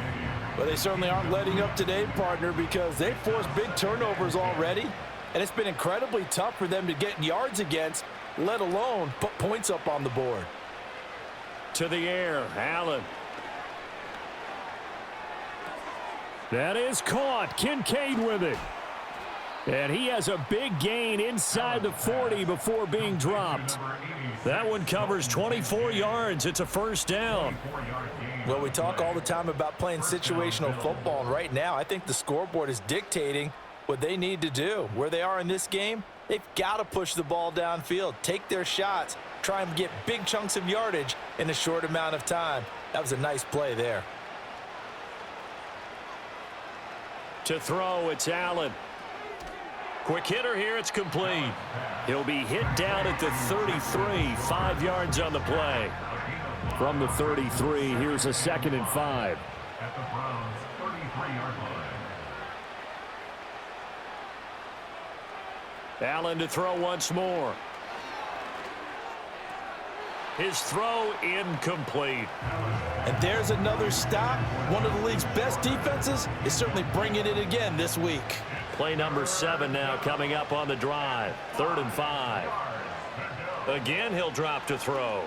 But they certainly aren't letting up today, partner, because they've forced big turnovers already, and it's been incredibly tough for them to get yards against, let alone put points up on the board. To the air, Allen. That is caught. Kincaid with it. And he has a big gain inside the 40 before being dropped. That one covers 24 yards. It's a first down. Well, we talk all the time about playing situational football, and right now I think the scoreboard is dictating what they need to do. Where they are in this game, they've got to push the ball downfield, take their shots, try and get big chunks of yardage in a short amount of time. That was a nice play there. To throw, it's Allen. Quick hitter here. It's complete. He'll be hit down at the 33. 5 yards on the play. From the 33, here's a 2nd and 5. At the Browns' 33-yard line. Allen to throw once more. His throw incomplete. And there's another stop. One of the league's best defenses is certainly bringing it again this week. Play number 7 now coming up on the drive. 3rd and 5. Again, he'll drop to throw.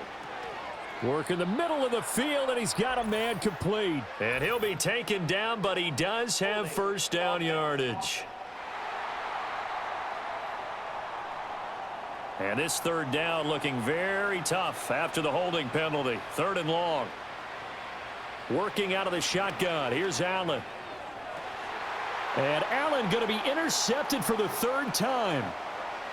Work in the middle of the field, and he's got a man complete. And he'll be taken down, but he does have first down yardage. And this 3rd down looking very tough after the holding penalty. 3rd and long. Working out of the shotgun. Here's Allen. And Allen going to be intercepted for the 3rd time.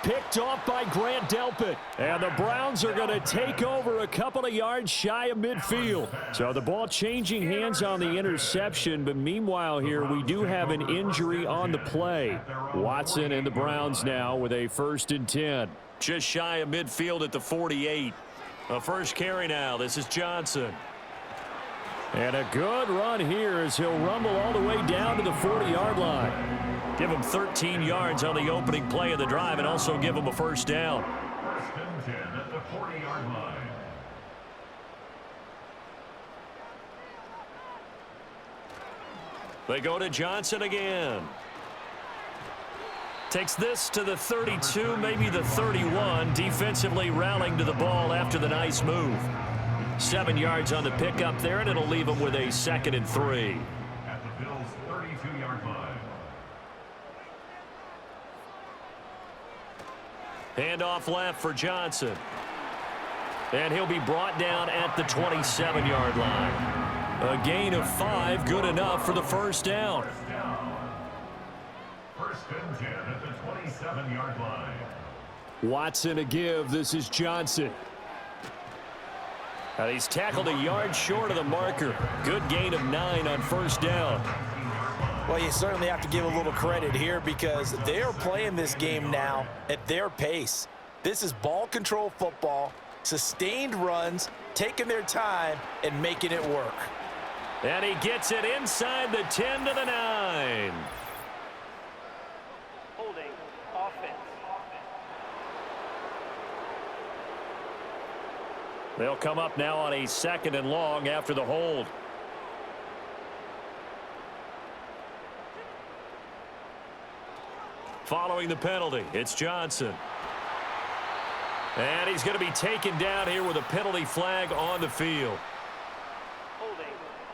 Picked off by Grant Delpit. And the Browns are going to take over a couple of yards shy of midfield. So the ball changing hands on the interception. But meanwhile here, we do have an injury on the play. Watson and the Browns now with a 1st and 10. Just shy of midfield at the 48. A first carry now. This is Johnson. And a good run here as he'll rumble all the way down to the 40-yard line. Give him 13 yards on the opening play of the drive and also give him a first down. 1st and 10 at the 40-yard line. They go to Johnson again. Takes this to the 32, maybe the 31. Defensively rallying to the ball after the nice move. 7 yards on the pickup there, and it'll leave him with a 2nd and 3. At the Bills' 32-yard line. Handoff left for Johnson. And he'll be brought down at the 27-yard line. A gain of 5, good enough for the first down. 1st and 10 at the 27-yard line. Watson a give. This is Johnson. And he's tackled a yard short of the marker. Good gain of 9 on first down. Well, you certainly have to give a little credit here because they are playing this game now at their pace. This is ball control football, sustained runs, taking their time, and making it work. And he gets it inside the 10 to the 9. Holding. Offense. They'll come up now on a 2nd and long after the hold. Following the penalty, it's Johnson. And he's going to be taken down here with a penalty flag on the field. Holding.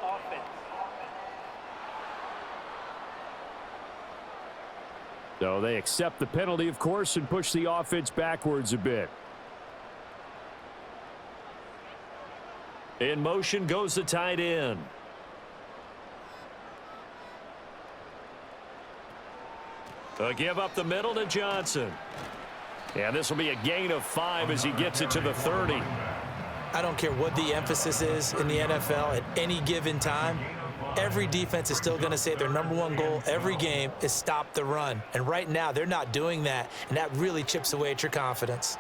Offense. So they accept the penalty, of course, and push the offense backwards a bit. In motion goes the tight end. A give up the middle to Johnson. And this will be a gain of 5 as he gets it to the 30. I don't care what the emphasis is in the NFL at any given time. Every defense is still going to say their #1 goal every game is stop the run. And right now, they're not doing that, and that really chips away at your confidence.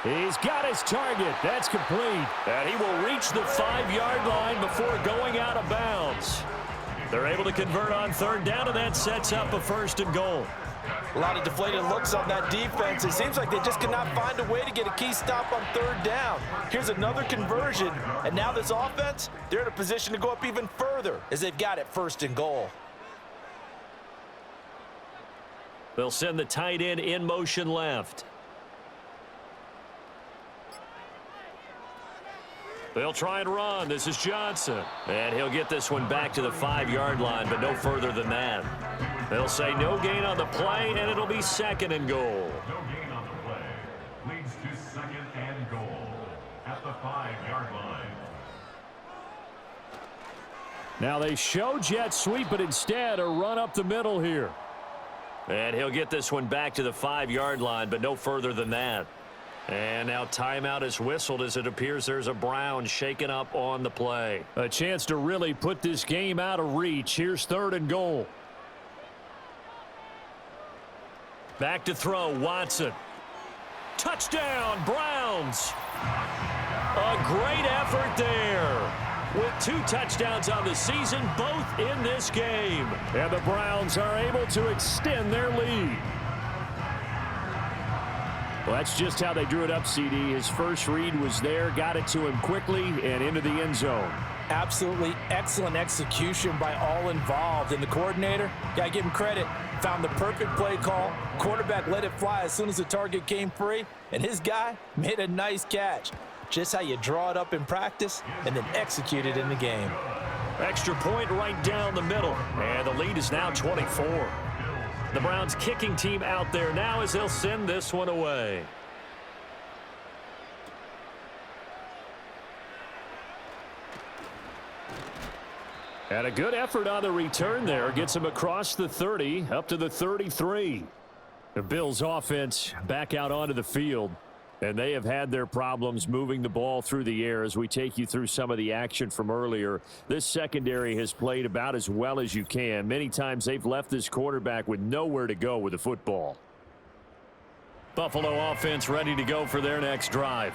He's got his target. That's complete. And he will reach the 5-yard line before going out of bounds. They're able to convert on 3rd down, and that sets up a 1st and goal. A lot of deflated looks on that defense. It seems like they just cannot find a way to get a key stop on 3rd down. Here's another conversion, and now this offense, they're in a position to go up even further as they've got it 1st and goal. They'll send the tight end in motion left. They'll try and run. This is Johnson. And he'll get this one back to the 5-yard line, but no further than that. They'll say no gain on the play, and it'll be 2nd and goal. No gain on the play. Leads to 2nd and goal at the 5-yard line. Now they show jet sweep, but instead a run up the middle here. And he'll get this one back to the 5-yard line, but no further than that. And now timeout is whistled as it appears there's a Brown shaken up on the play. A chance to really put this game out of reach. Here's 3rd and goal. Back to throw, Watson. Touchdown, Browns. A great effort there. With 2 touchdowns on the season, both in this game. And the Browns are able to extend their lead. Well, that's just how they drew it up, CD. His first read was there, got it to him quickly, and into the end zone. Absolutely excellent execution by all involved. And the coordinator, got to give him credit, found the perfect play call. Quarterback let it fly as soon as the target came free, and his guy made a nice catch. Just how you draw it up in practice and then execute it in the game. Extra point right down the middle, and the lead is now 24. The Browns kicking team out there now as they'll send this one away. And a good effort on the return there. Gets him across the 30, up to the 33. The Bills offense back out onto the field. And they have had their problems moving the ball through the air as we take you through some of the action from earlier. This secondary has played about as well as you can. Many times they've left this quarterback with nowhere to go with the football. Buffalo offense ready to go for their next drive.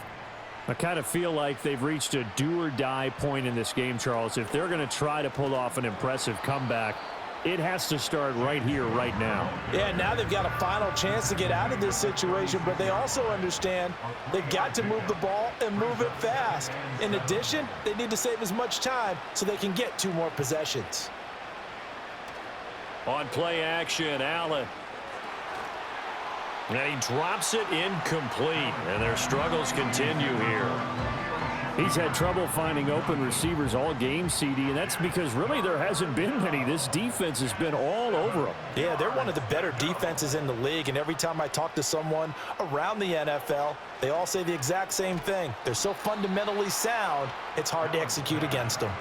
I kind of feel like they've reached a do-or-die point in this game, Charles. If they're going to try to pull off an impressive comeback, it has to start right here, right now. Yeah, now they've got a final chance to get out of this situation, but they also understand they've got to move the ball and move it fast. In addition, they need to save as much time so they can get 2 more possessions. On play action, Allen. And he drops it incomplete, and their struggles continue here. He's had trouble finding open receivers all game, CD, and that's because really there hasn't been many. This defense has been all over them. Yeah, they're one of the better defenses in the league, and every time I talk to someone around the NFL, they all say the exact same thing. They're so fundamentally sound, it's hard to execute against them.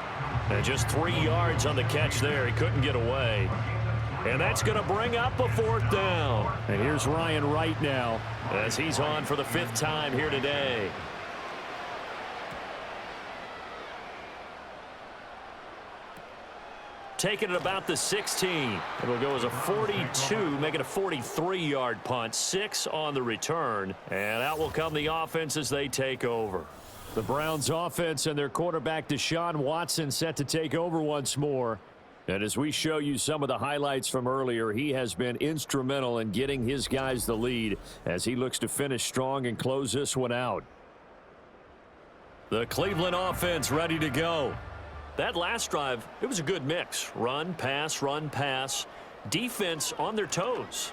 And just 3 yards on the catch there. He couldn't get away. And that's going to bring up a 4th down. And here's Ryan Wright now as he's on for the 5th time here today. Taking it about the 16. It'll go as a 42, making a 43-yard punt. 6 on the return. And out will come the offense as they take over. The Browns offense and their quarterback Deshaun Watson set to take over once more. And as we show you some of the highlights from earlier, he has been instrumental in getting his guys the lead as he looks to finish strong and close this one out. The Cleveland offense ready to go. That last drive, it was a good mix. Run, pass, defense on their toes.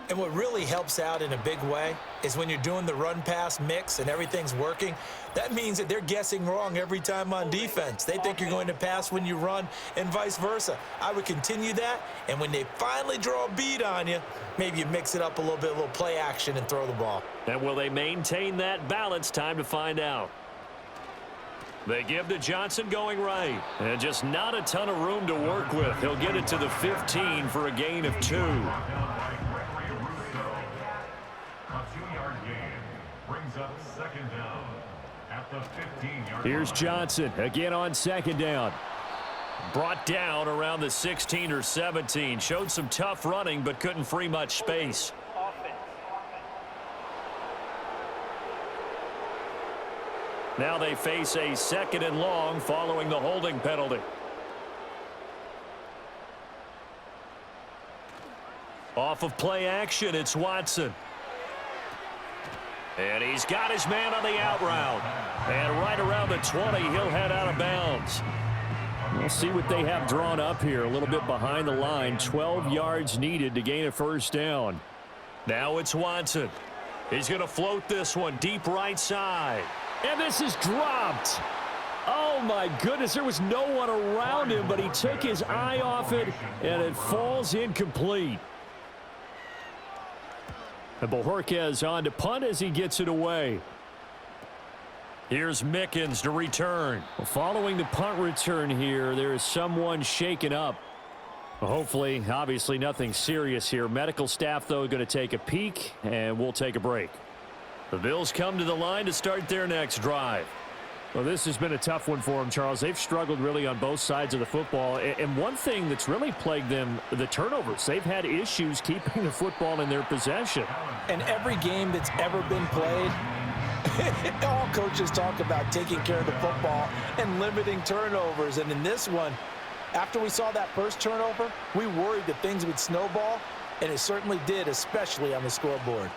And what really helps out in a big way is when you're doing the run-pass mix and everything's working, that means that they're guessing wrong every time on defense. They think you're going to pass when you run and vice versa. I would continue that, and when they finally draw a bead on you, maybe you mix it up a little bit, a little play action and throw the ball. And will they maintain that balance? Time to find out. They give to Johnson going right. And just not a ton of room to work with. He'll get it to the 15 for a gain of 2. Here's Johnson again on 2nd down. Brought down around the 16 or 17. Showed some tough running, but couldn't free much space. Now they face a 2nd and long following the holding penalty. Off of play action, it's Watson. And he's got his man on the out route. And right around the 20, he'll head out of bounds. We'll see what they have drawn up here. A little bit behind the line. 12 yards needed to gain a 1st down. Now it's Watson. He's going to float this one deep right side. And this is dropped. Oh, my goodness. There was no one around him, but he took his eye off it, and it falls incomplete. And Bojorquez on to punt as he gets it away. Here's Mickens to return. Well, following the punt return here, there is someone shaken up. Well, hopefully, obviously nothing serious here. Medical staff, though, going to take a peek, and we'll take a break. The Bills come to the line to start their next drive. Well, this has been a tough one for them, Charles. They've struggled really on both sides of the football. And one thing that's really plagued them, the turnovers. They've had issues keeping the football in their possession. And every game that's ever been played, all coaches talk about taking care of the football and limiting turnovers. And in this one, after we saw that first turnover, we worried that things would snowball, and it certainly did, especially on the scoreboard.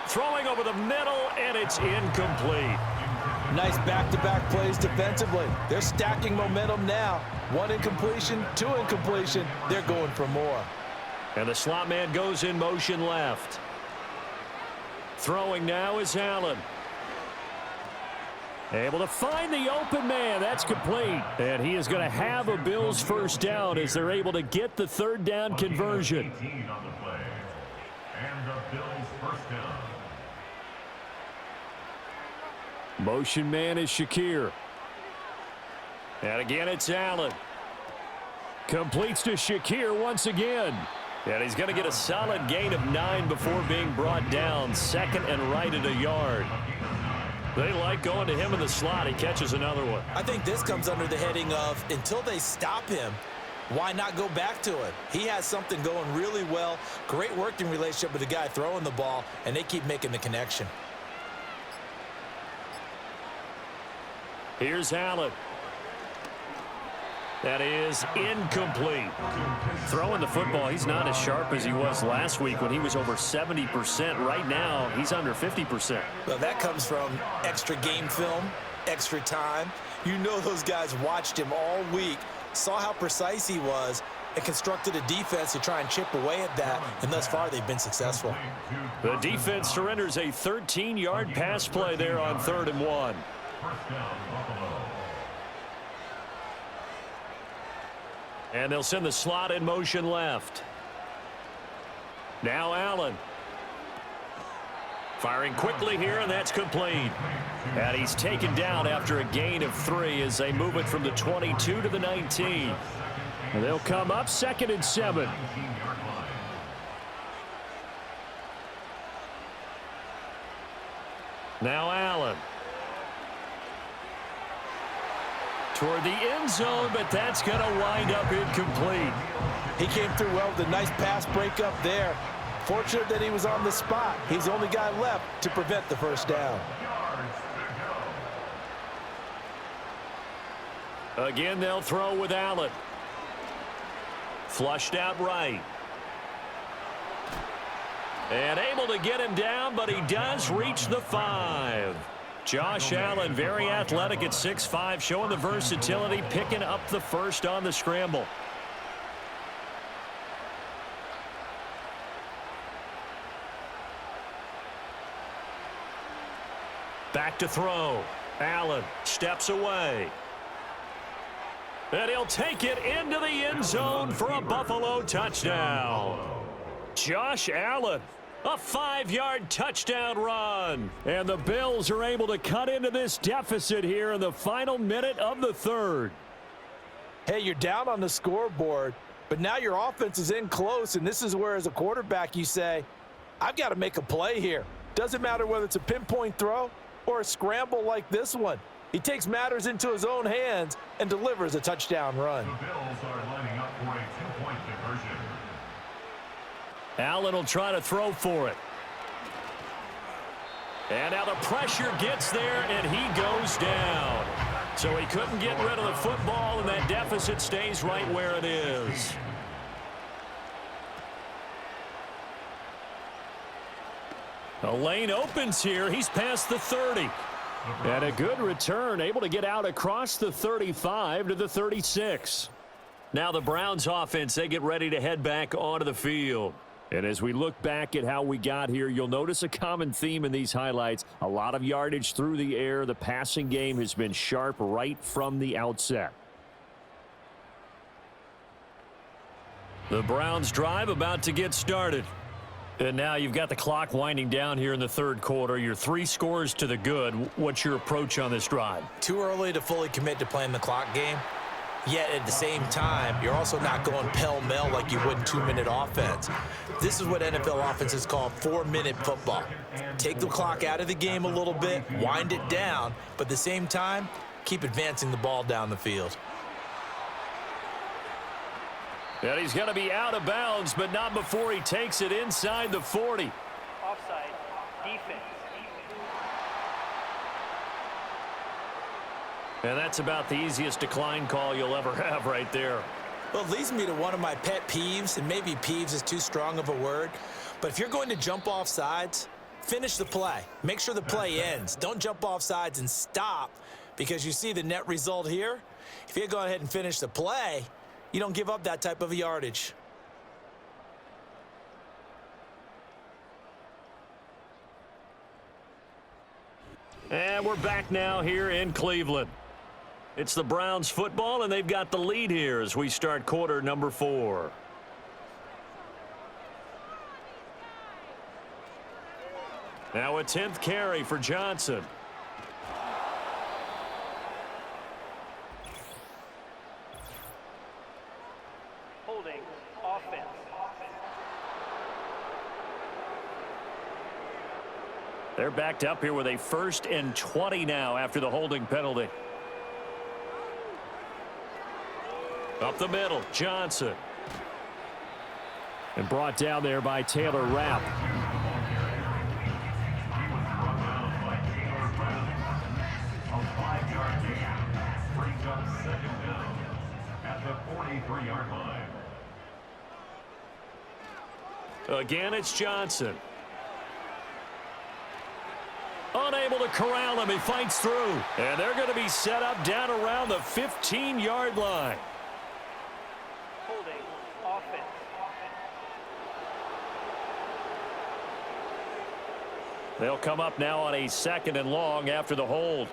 Throwing over the middle, and it's incomplete. Nice back-to-back plays defensively. They're stacking momentum now. 1 incompletion, 2 incompletion. They're going for more. And the slot man goes in motion left. Throwing now is Allen. Able to find the open man. That's complete. And he is going to have a Bills first down as they're able to get the third down conversion. 18 on the play. And the Bills first down. Motion man is Shakir. And again, it's Allen. Completes to Shakir once again. And he's going to get a solid gain of 9 before being brought down. Second and right at a yard. They like going to him in the slot. He catches another one. I think this comes under the heading of, until they stop him, why not go back to it? He has something going really well. Great working relationship with the guy throwing the ball, and they keep making the connection. Here's Allen. That is incomplete. Throwing the football, he's not as sharp as he was last week when he was over 70%. Right now, he's under 50%. Well, that comes from extra game film, extra time. You know those guys watched him all week, saw how precise he was, and constructed a defense to try and chip away at that, and thus far they've been successful. The defense surrenders a 13-yard pass play there on 3rd and 1. First down, Buffalo. And they'll send the slot in motion left. Now Allen. Firing quickly here, and that's complete. And he's taken down after a gain of 3 as they move it from the 22 to the 19. And they'll come up 2nd and 7. Now Allen. Toward the end zone, but that's going to wind up incomplete. He came through well with a nice pass breakup there. Fortunate that he was on the spot. He's the only guy left to prevent the first down. Again, they'll throw with Allen. Flushed out right. And able to get him down, but he does reach the 5. Josh Allen, very athletic at 6'5", showing the versatility, picking up the first on the scramble. Back to throw. Allen steps away. And he'll take it into the end zone for a Buffalo touchdown. Josh Allen. A 5-yard touchdown run. And the Bills are able to cut into this deficit here in the final minute of the 3rd. Hey, you're down on the scoreboard, but now your offense is in close, and this is where, as a quarterback, you say, I've got to make a play here. Doesn't matter whether it's a pinpoint throw or a scramble like this one. He takes matters into his own hands and delivers a touchdown run. The Bills are lining up for a 2-point conversion. Allen will try to throw for it. And now the pressure gets there, and he goes down. So he couldn't get rid of the football, and that deficit stays right where it is. The lane opens here. He's past the 30. And a good return, able to get out across the 35 to the 36. Now the Browns offense, they get ready to head back onto the field. And as we look back at how we got here, you'll notice a common theme in these highlights. A lot of yardage through the air. The passing game has been sharp right from the outset. The Browns drive about to get started. And now you've got the clock winding down here in the 3rd quarter. You're 3 scores to the good. What's your approach on this drive? Too early to fully commit to playing the clock game. Yet at the same time, you're also not going pell-mell like you would in 2-minute offense. This is what NFL offenses call 4-minute football. Take the clock out of the game a little bit, wind it down, but at the same time, keep advancing the ball down the field. And he's going to be out of bounds, but not before he takes it inside the 40. Offside. Defense. And that's about the easiest decline call you'll ever have right there. Well, it leads me to one of my pet peeves, and maybe peeves is too strong of a word, but if you're going to jump off sides, finish the play. Make sure the play ends. Don't jump off sides and stop, because you see the net result here. If you go ahead and finish the play, you don't give up that type of yardage. And we're back now here in Cleveland. It's the Browns football, and they've got the lead here as we start quarter number 4. Now a 10th carry for Johnson. Holding. Offense. They're backed up here with a 1st and 20 now after the holding penalty. Up the middle, Johnson. And brought down there by Taylor Rapp. A 5-yard gain brings up 2nd down at the 43-yard line. Again, it's Johnson. Unable to corral him. He fights through. And they're going to be set up down around the 15-yard line. Holding. Offense. They'll come up now on a 2nd and long after the hold.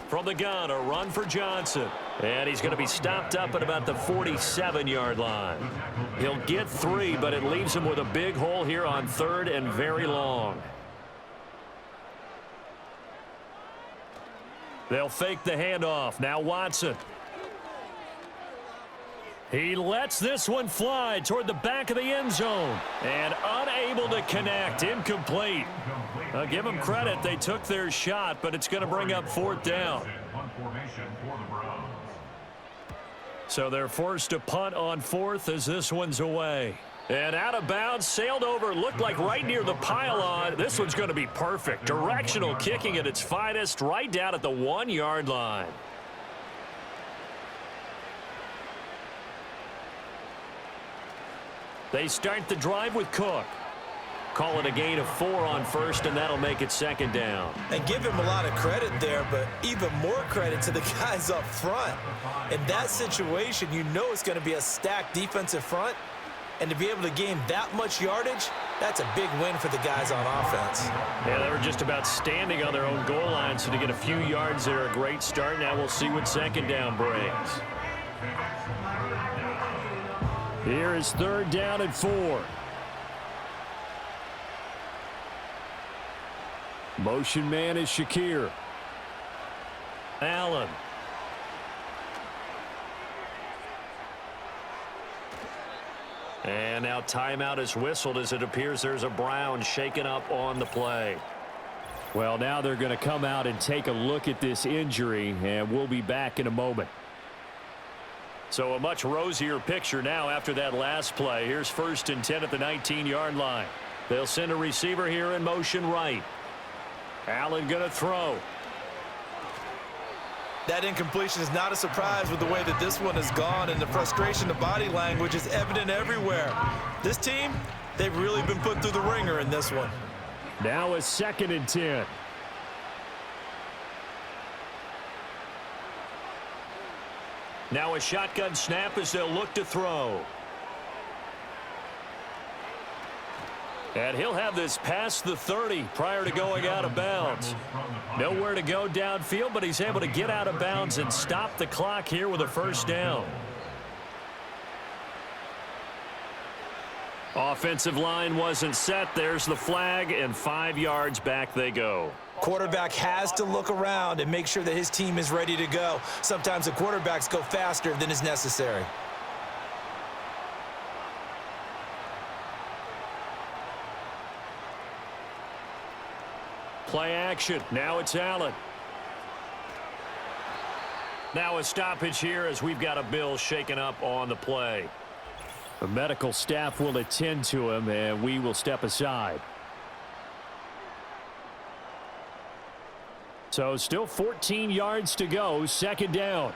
From the gun, a run for Johnson. And he's going to be stopped up at about the 47-yard line. He'll get 3, but it leaves him with a big hole here on 3rd and very long. They'll fake the handoff. Now Watson. He lets this one fly toward the back of the end zone. And unable to connect. Incomplete. I'll give them credit. They took their shot, but it's going to bring up 4th down. So they're forced to punt on 4th as this one's away. And out of bounds, sailed over, looked like right near the pylon. This one's going to be perfect. Directional kicking at its finest, right down at the 1-yard line. They start the drive with Cook. Call it a gain of 4 on 1st, and that'll make it 2nd down. And give him a lot of credit there, but even more credit to the guys up front. In that situation, you know it's going to be a stacked defensive front, and to be able to gain that much yardage, that's a big win for the guys on offense. Yeah, they were just about standing on their own goal line, so to get a few yards there, a great start. Now we'll see what 2nd down brings. Here is 3rd down and 4. Motion man is Shakir. Allen. And now timeout is whistled as it appears there's a Brown shaken up on the play. Well, now they're going to come out and take a look at this injury, and we'll be back in a moment. So a much rosier picture now after that last play. Here's 1st and 10 at the 19-yard line. They'll send a receiver here in motion right. Allen going to throw. That incompletion is not a surprise with the way that this one has gone, and the frustration, the body language is evident everywhere. This team, they've really been put through the ringer in this one. Now a 2nd and 10. Now a shotgun snap as they'll look to throw. And he'll have this past the 30 prior to going out of bounds. Nowhere to go downfield, but he's able to get out of bounds and stop the clock here with a 1st down. Offensive line wasn't set. There's the flag, and 5 yards back they go. Quarterback has to look around and make sure that his team is ready to go. Sometimes the quarterbacks go faster than is necessary. Play action. Now it's Allen. Now a stoppage here as we've got a Bill shaken up on the play. The medical staff will attend to him, and we will step aside. So still 14 yards to go, second down.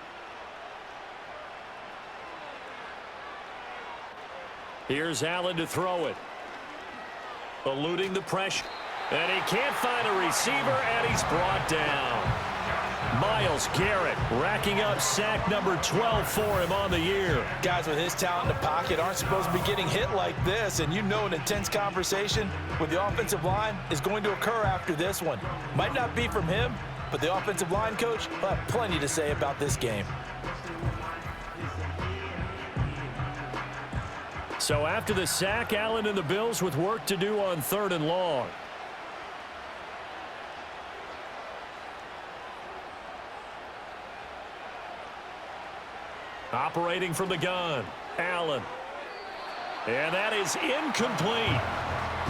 Here's Allen to throw it. Eluding the pressure. And he can't find a receiver, and he's brought down. Myles Garrett racking up sack number 12 for him on the year. Guys with his talent in the pocket aren't supposed to be getting hit like this, and you know an intense conversation with the offensive line is going to occur after this one. Might not be from him, but the offensive line coach will have plenty to say about this game. So after the sack, Allen and the Bills with work to do on 3rd and long. Operating from the gun, Allen. And that is incomplete.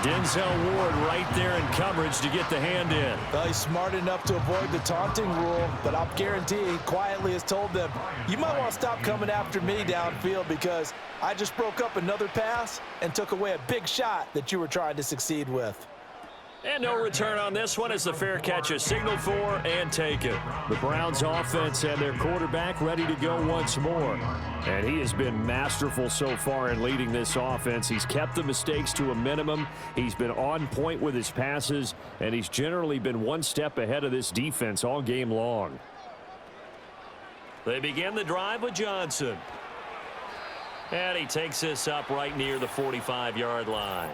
Denzel Ward right there in coverage to get the hand in. Well, he's smart enough to avoid the taunting rule, but I'll guarantee he quietly has told them, you might want to stop coming after me downfield because I just broke up another pass and took away a big shot that you were trying to succeed with. And no return on this one as the fair catch is signaled for and taken. The Browns offense and their quarterback ready to go once more. And he has been masterful so far in leading this offense. He's kept the mistakes to a minimum. He's been on point with his passes, and he's generally been one step ahead of this defense all game long. They begin the drive with Johnson. And he takes this up right near the 45-yard line.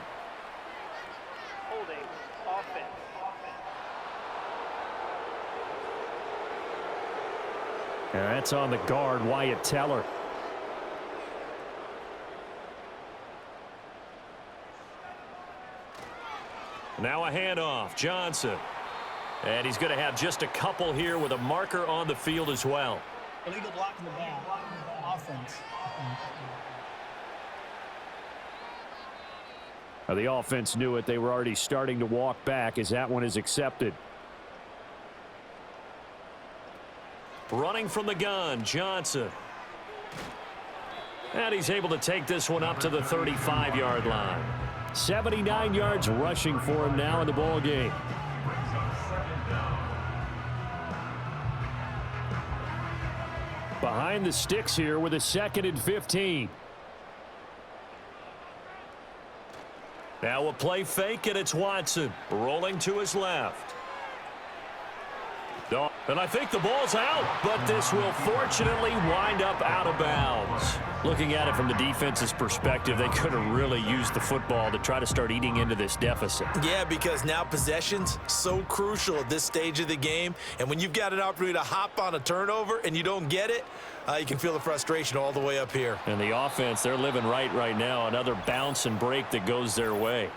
And that's on the guard, Wyatt Teller. Now a handoff, Johnson. And he's going to have just a couple here with a marker on the field as well. Illegal block in the ball. Offense. Now the offense knew it. They were already starting to walk back as that one is accepted. Running from the gun, Johnson. And he's able to take this one up to the 35-yard line. 79 yards rushing for him now in the ball game. Behind the sticks here with a 2nd and 15. Now a play fake, and it's Watson rolling to his left. And I think the ball's out, but this will fortunately wind up out of bounds. Looking at it from the defense's perspective, they could have really used the football to try to start eating into this deficit. Yeah, because now possession's so crucial at this stage of the game. And when you've got an opportunity to hop on a turnover and you don't get it, you can feel the frustration all the way up here. And the offense, they're living right now. Another bounce and break that goes their way.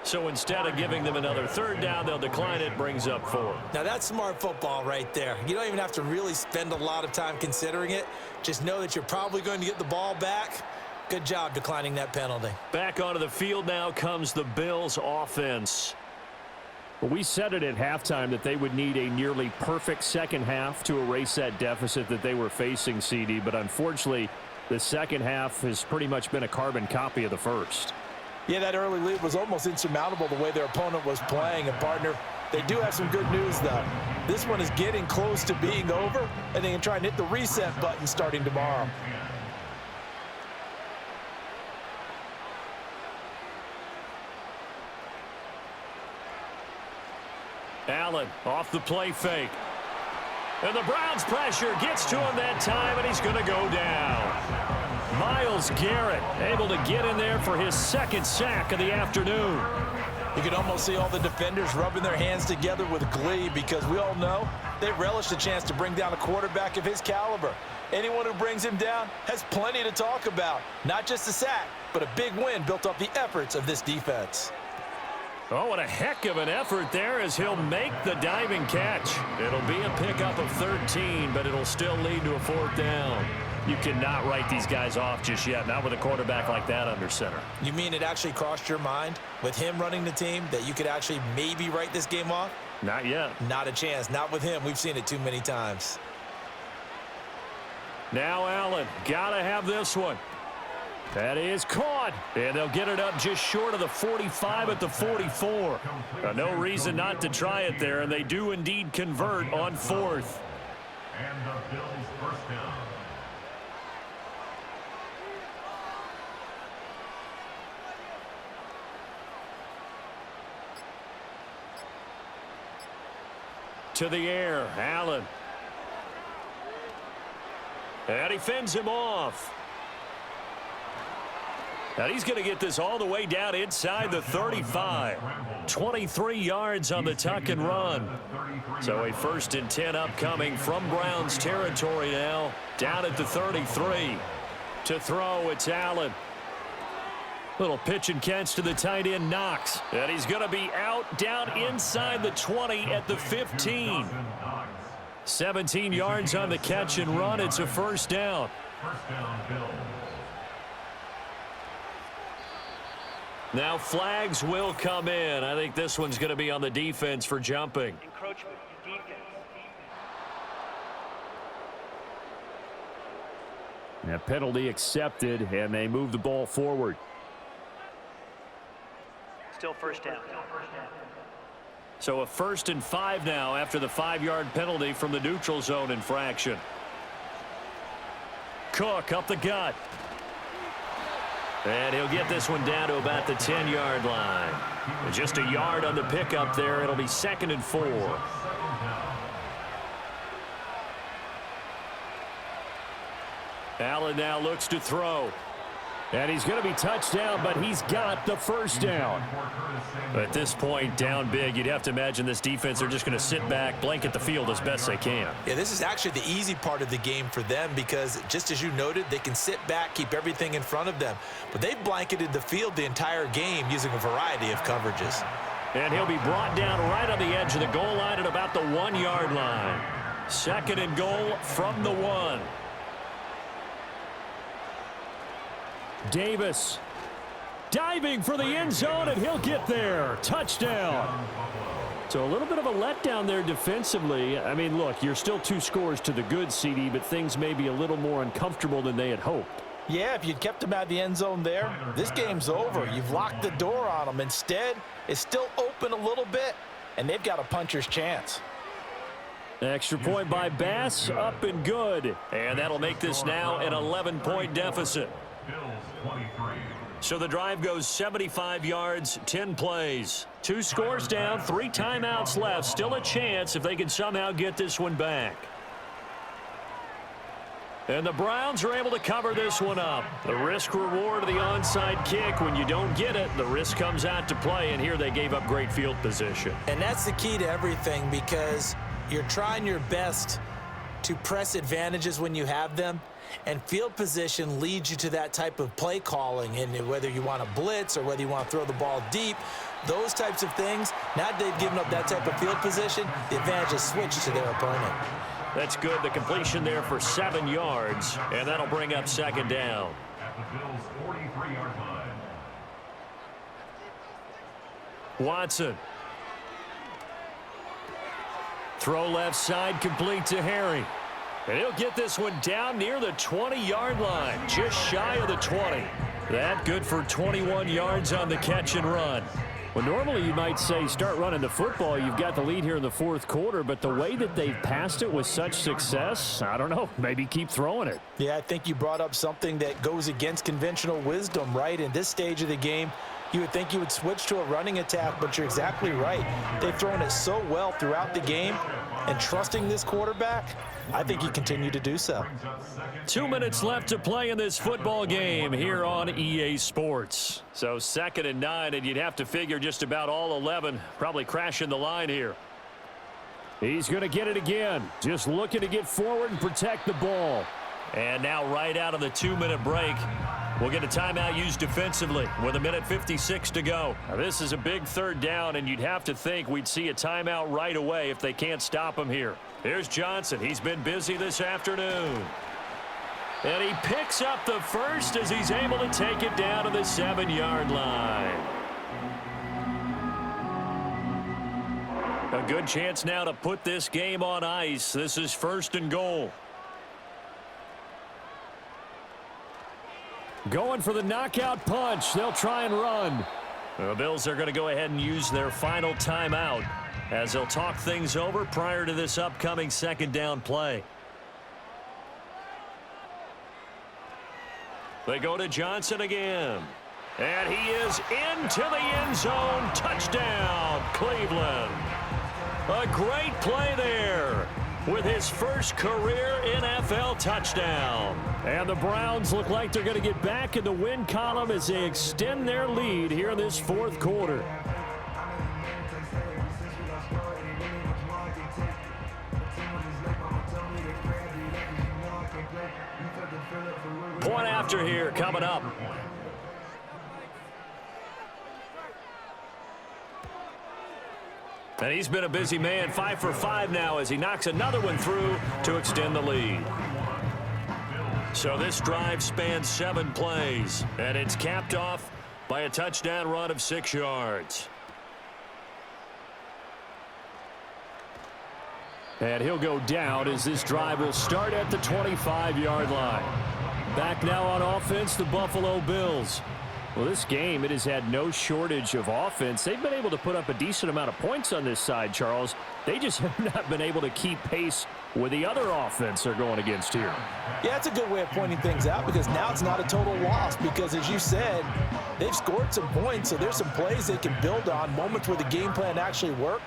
So instead of giving them another 3rd down, they'll decline it, brings up 4. Now that's smart football right there. You don't even have to really spend a lot of time considering it. Just know that you're probably going to get the ball back. Good job declining that penalty. Back onto the field now comes the Bills offense. Well, we said it at halftime that they would need a nearly perfect second half to erase that deficit that they were facing, CD, but unfortunately the second half has pretty much been a carbon copy of the first. Yeah, that early lead was almost insurmountable the way their opponent was playing. And, partner, they do have some good news, though. This one is getting close to being over, and they can try and hit the reset button starting tomorrow. Allen off the play fake. And the Browns pressure gets to him that time, and he's going to go down. Myles Garrett able to get in there for his 2nd sack of the afternoon. You can almost see all the defenders rubbing their hands together with glee because we all know they relish the chance to bring down a quarterback of his caliber. Anyone who brings him down has plenty to talk about. Not just a sack, but a big win built off the efforts of this defense. Oh, what a heck of an effort there as he'll make the diving catch. It'll be a pickup of 13, but it'll still lead to a 4th down. You cannot write these guys off just yet, not with a quarterback like that under center. You mean it actually crossed your mind with him running the team that you could actually maybe write this game off? Not yet. Not a chance. Not with him. We've seen it too many times. Now Allen, gotta have this one. That is caught, and they'll get it up just short of the 45 at the 44. No reason not to try it there, and they do indeed convert on 4th. And the Bills' first down. To the air, Allen. And he fends him off. And he's going to get this all the way down inside the 35. 23 yards on the tuck and run. So a 1st and 10 upcoming from Browns territory now. Down at the 33. To throw, it's Allen. Little pitch and catch to the tight end, Knox. And he's going to be out down inside the 20 at the 15. 17 yards on the catch and run. It's a 1st down. First down, Bills. Now flags will come in. I think this one's going to be on the defense for jumping. Encroachment, defense. That penalty accepted, and they move the ball forward. Still 1st down. So a 1st and 5 now after the 5-yard penalty from the neutral zone infraction. Cook up the gut. And he'll get this one down to about the 10-yard line. Just a yard on the pickup there. It'll be 2nd and 4. Allen now looks to throw. And he's going to be touched down, but he's got the 1st down. At this point, down big, you'd have to imagine this defense are just going to sit back, blanket the field as best they can. Yeah, this is actually the easy part of the game for them because, just as you noted, they can sit back, keep everything in front of them. But they've blanketed the field the entire game using a variety of coverages. And he'll be brought down right on the edge of the goal line at about the 1-yard line. 2nd and goal from the 1. Davis diving for the end zone, and he'll get there. Touchdown. So a little bit of a letdown there defensively. I mean, look, you're still 2 scores to the good, CD, but things may be a little more uncomfortable than they had hoped. Yeah, if you'd kept him out of the end zone there, this game's over. You've locked the door on him. Instead, it's still open a little bit, and they've got a puncher's chance. Extra point by Bass, up and good. And that'll make this now an 11-point deficit. Bills 23. So the drive goes 75 yards, 10 plays. 2 scores down, 3 timeouts left. Still a chance if they can somehow get this one back. And the Browns are able to cover this one up. The risk reward of the onside kick. When you don't get it, the risk comes out to play, and here they gave up great field position. And that's the key to everything because you're trying your best to press advantages when you have them. And field position leads you to that type of play calling, and whether you want to blitz or whether you want to throw the ball deep, those types of things, now that they've given up that type of field position, the advantage is switched to their opponent. That's good. The completion there for 7 yards, and that'll bring up 2nd down. At the Bills' 43-yard line. Watson. Throw left side, complete to Harry. And he'll get this one down near the 20-yard line, just shy of the 20. That good for 21 yards on the catch and run. Well, normally you might say start running the football. You've got the lead here in the 4th quarter, but the way that they've passed it with such success, I don't know, maybe keep throwing it. Yeah, I think you brought up something that goes against conventional wisdom, right? In this stage of the game, you would think you would switch to a running attack, but you're exactly right. They've thrown it so well throughout the game, and trusting this quarterback, I think he continued to do so. 2 minutes left to play in this football game here on EA Sports. So 2nd and 9, and you'd have to figure just about all 11 probably crashing the line here. He's going to get it again. Just looking to get forward and protect the ball. And now right out of the 2-minute break, we'll get a timeout used defensively with 1:56 to go. Now, this is a big 3rd down, and you'd have to think we'd see a timeout right away if they can't stop him here. Here's Johnson. He's been busy this afternoon. And he picks up the first as he's able to take it down to the 7-yard line. A good chance now to put this game on ice. This is 1st and goal. Going for the knockout punch. They'll try and run. The Bills are going to go ahead and use their final timeout as they'll talk things over prior to this upcoming 2nd down play. They go to Johnson again. And he is into the end zone. Touchdown, Cleveland. A great play there with his first career NFL touchdown. And the Browns look like they're going to get back in the win column as they extend their lead here in this 4th quarter. Point after here coming up. And he's been a busy man, 5 for 5 now as he knocks another one through to extend the lead. So this drive spans 7 plays, and it's capped off by a touchdown run of 6 yards. And he'll go down as this drive will start at the 25-yard line. Back now on offense, the Buffalo Bills. Well, this game, it has had no shortage of offense. They've been able to put up a decent amount of points on this side, Charles. They just have not been able to keep pace with the other offense they're going against here. Yeah, it's a good way of pointing things out because now it's not a total loss because, as you said, they've scored some points, so there's some plays they can build on, moments where the game plan actually worked.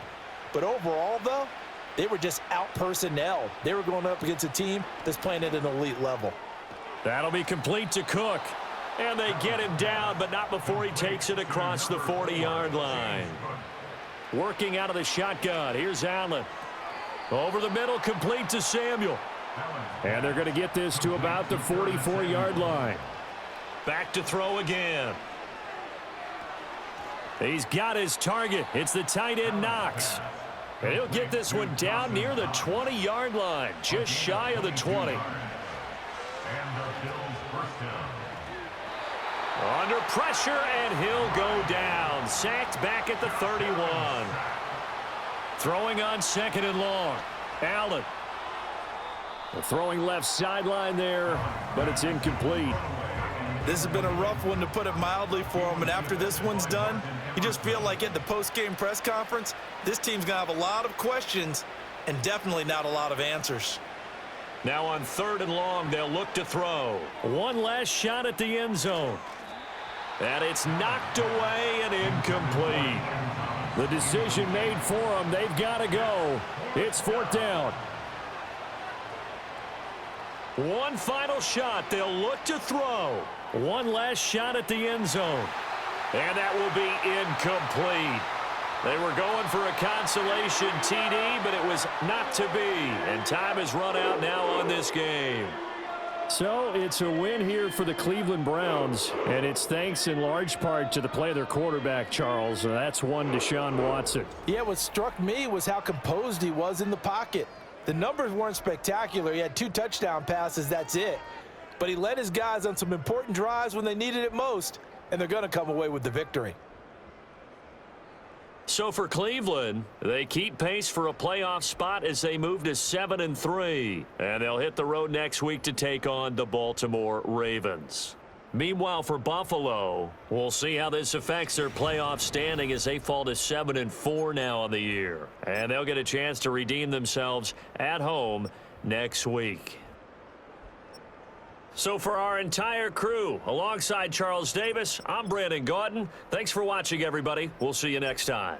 But overall, though, they were just out-personnel. They were going up against a team that's playing at an elite level. That'll be complete to Cook. And they get him down, but not before he takes it across the 40-yard line. Working out of the shotgun. Here's Allen. Over the middle, complete to Samuel. And they're going to get this to about the 44-yard line. Back to throw again. He's got his target. It's the tight end Knox. And he'll get this one down near the 20-yard line, just shy of the 20. Under pressure, and he'll go down. Sacked back at the 31. Throwing on 2nd and long. Allen. Throwing left sideline there, but it's incomplete. This has been a rough one, to put it mildly, for him. And after this one's done, you just feel like at the post-game press conference, this team's going to have a lot of questions and definitely not a lot of answers. Now on 3rd and long, they'll look to throw. One last shot at the end zone. And it's knocked away and incomplete. The decision made for them. They've got to go. It's 4th down. One final shot. They'll look to throw. One last shot at the end zone. And that will be incomplete. They were going for a consolation TD, but it was not to be. And time has run out now on this game. So it's a win here for the Cleveland Browns, and it's thanks in large part to the play of their quarterback, Charles, and that's one Deshaun Watson. Yeah, what struck me was how composed he was in the pocket. The numbers weren't spectacular. He had 2 touchdown passes, that's it. But he led his guys on some important drives when they needed it most, and they're going to come away with the victory. So for Cleveland, they keep pace for a playoff spot as they move to 7-3. And they'll hit the road next week to take on the Baltimore Ravens. Meanwhile, for Buffalo, we'll see how this affects their playoff standing as they fall to 7-4 now on the year. And they'll get a chance to redeem themselves at home next week. So for our entire crew, alongside Charles Davis, I'm Brandon Gautin. Thanks for watching, everybody. We'll see you next time.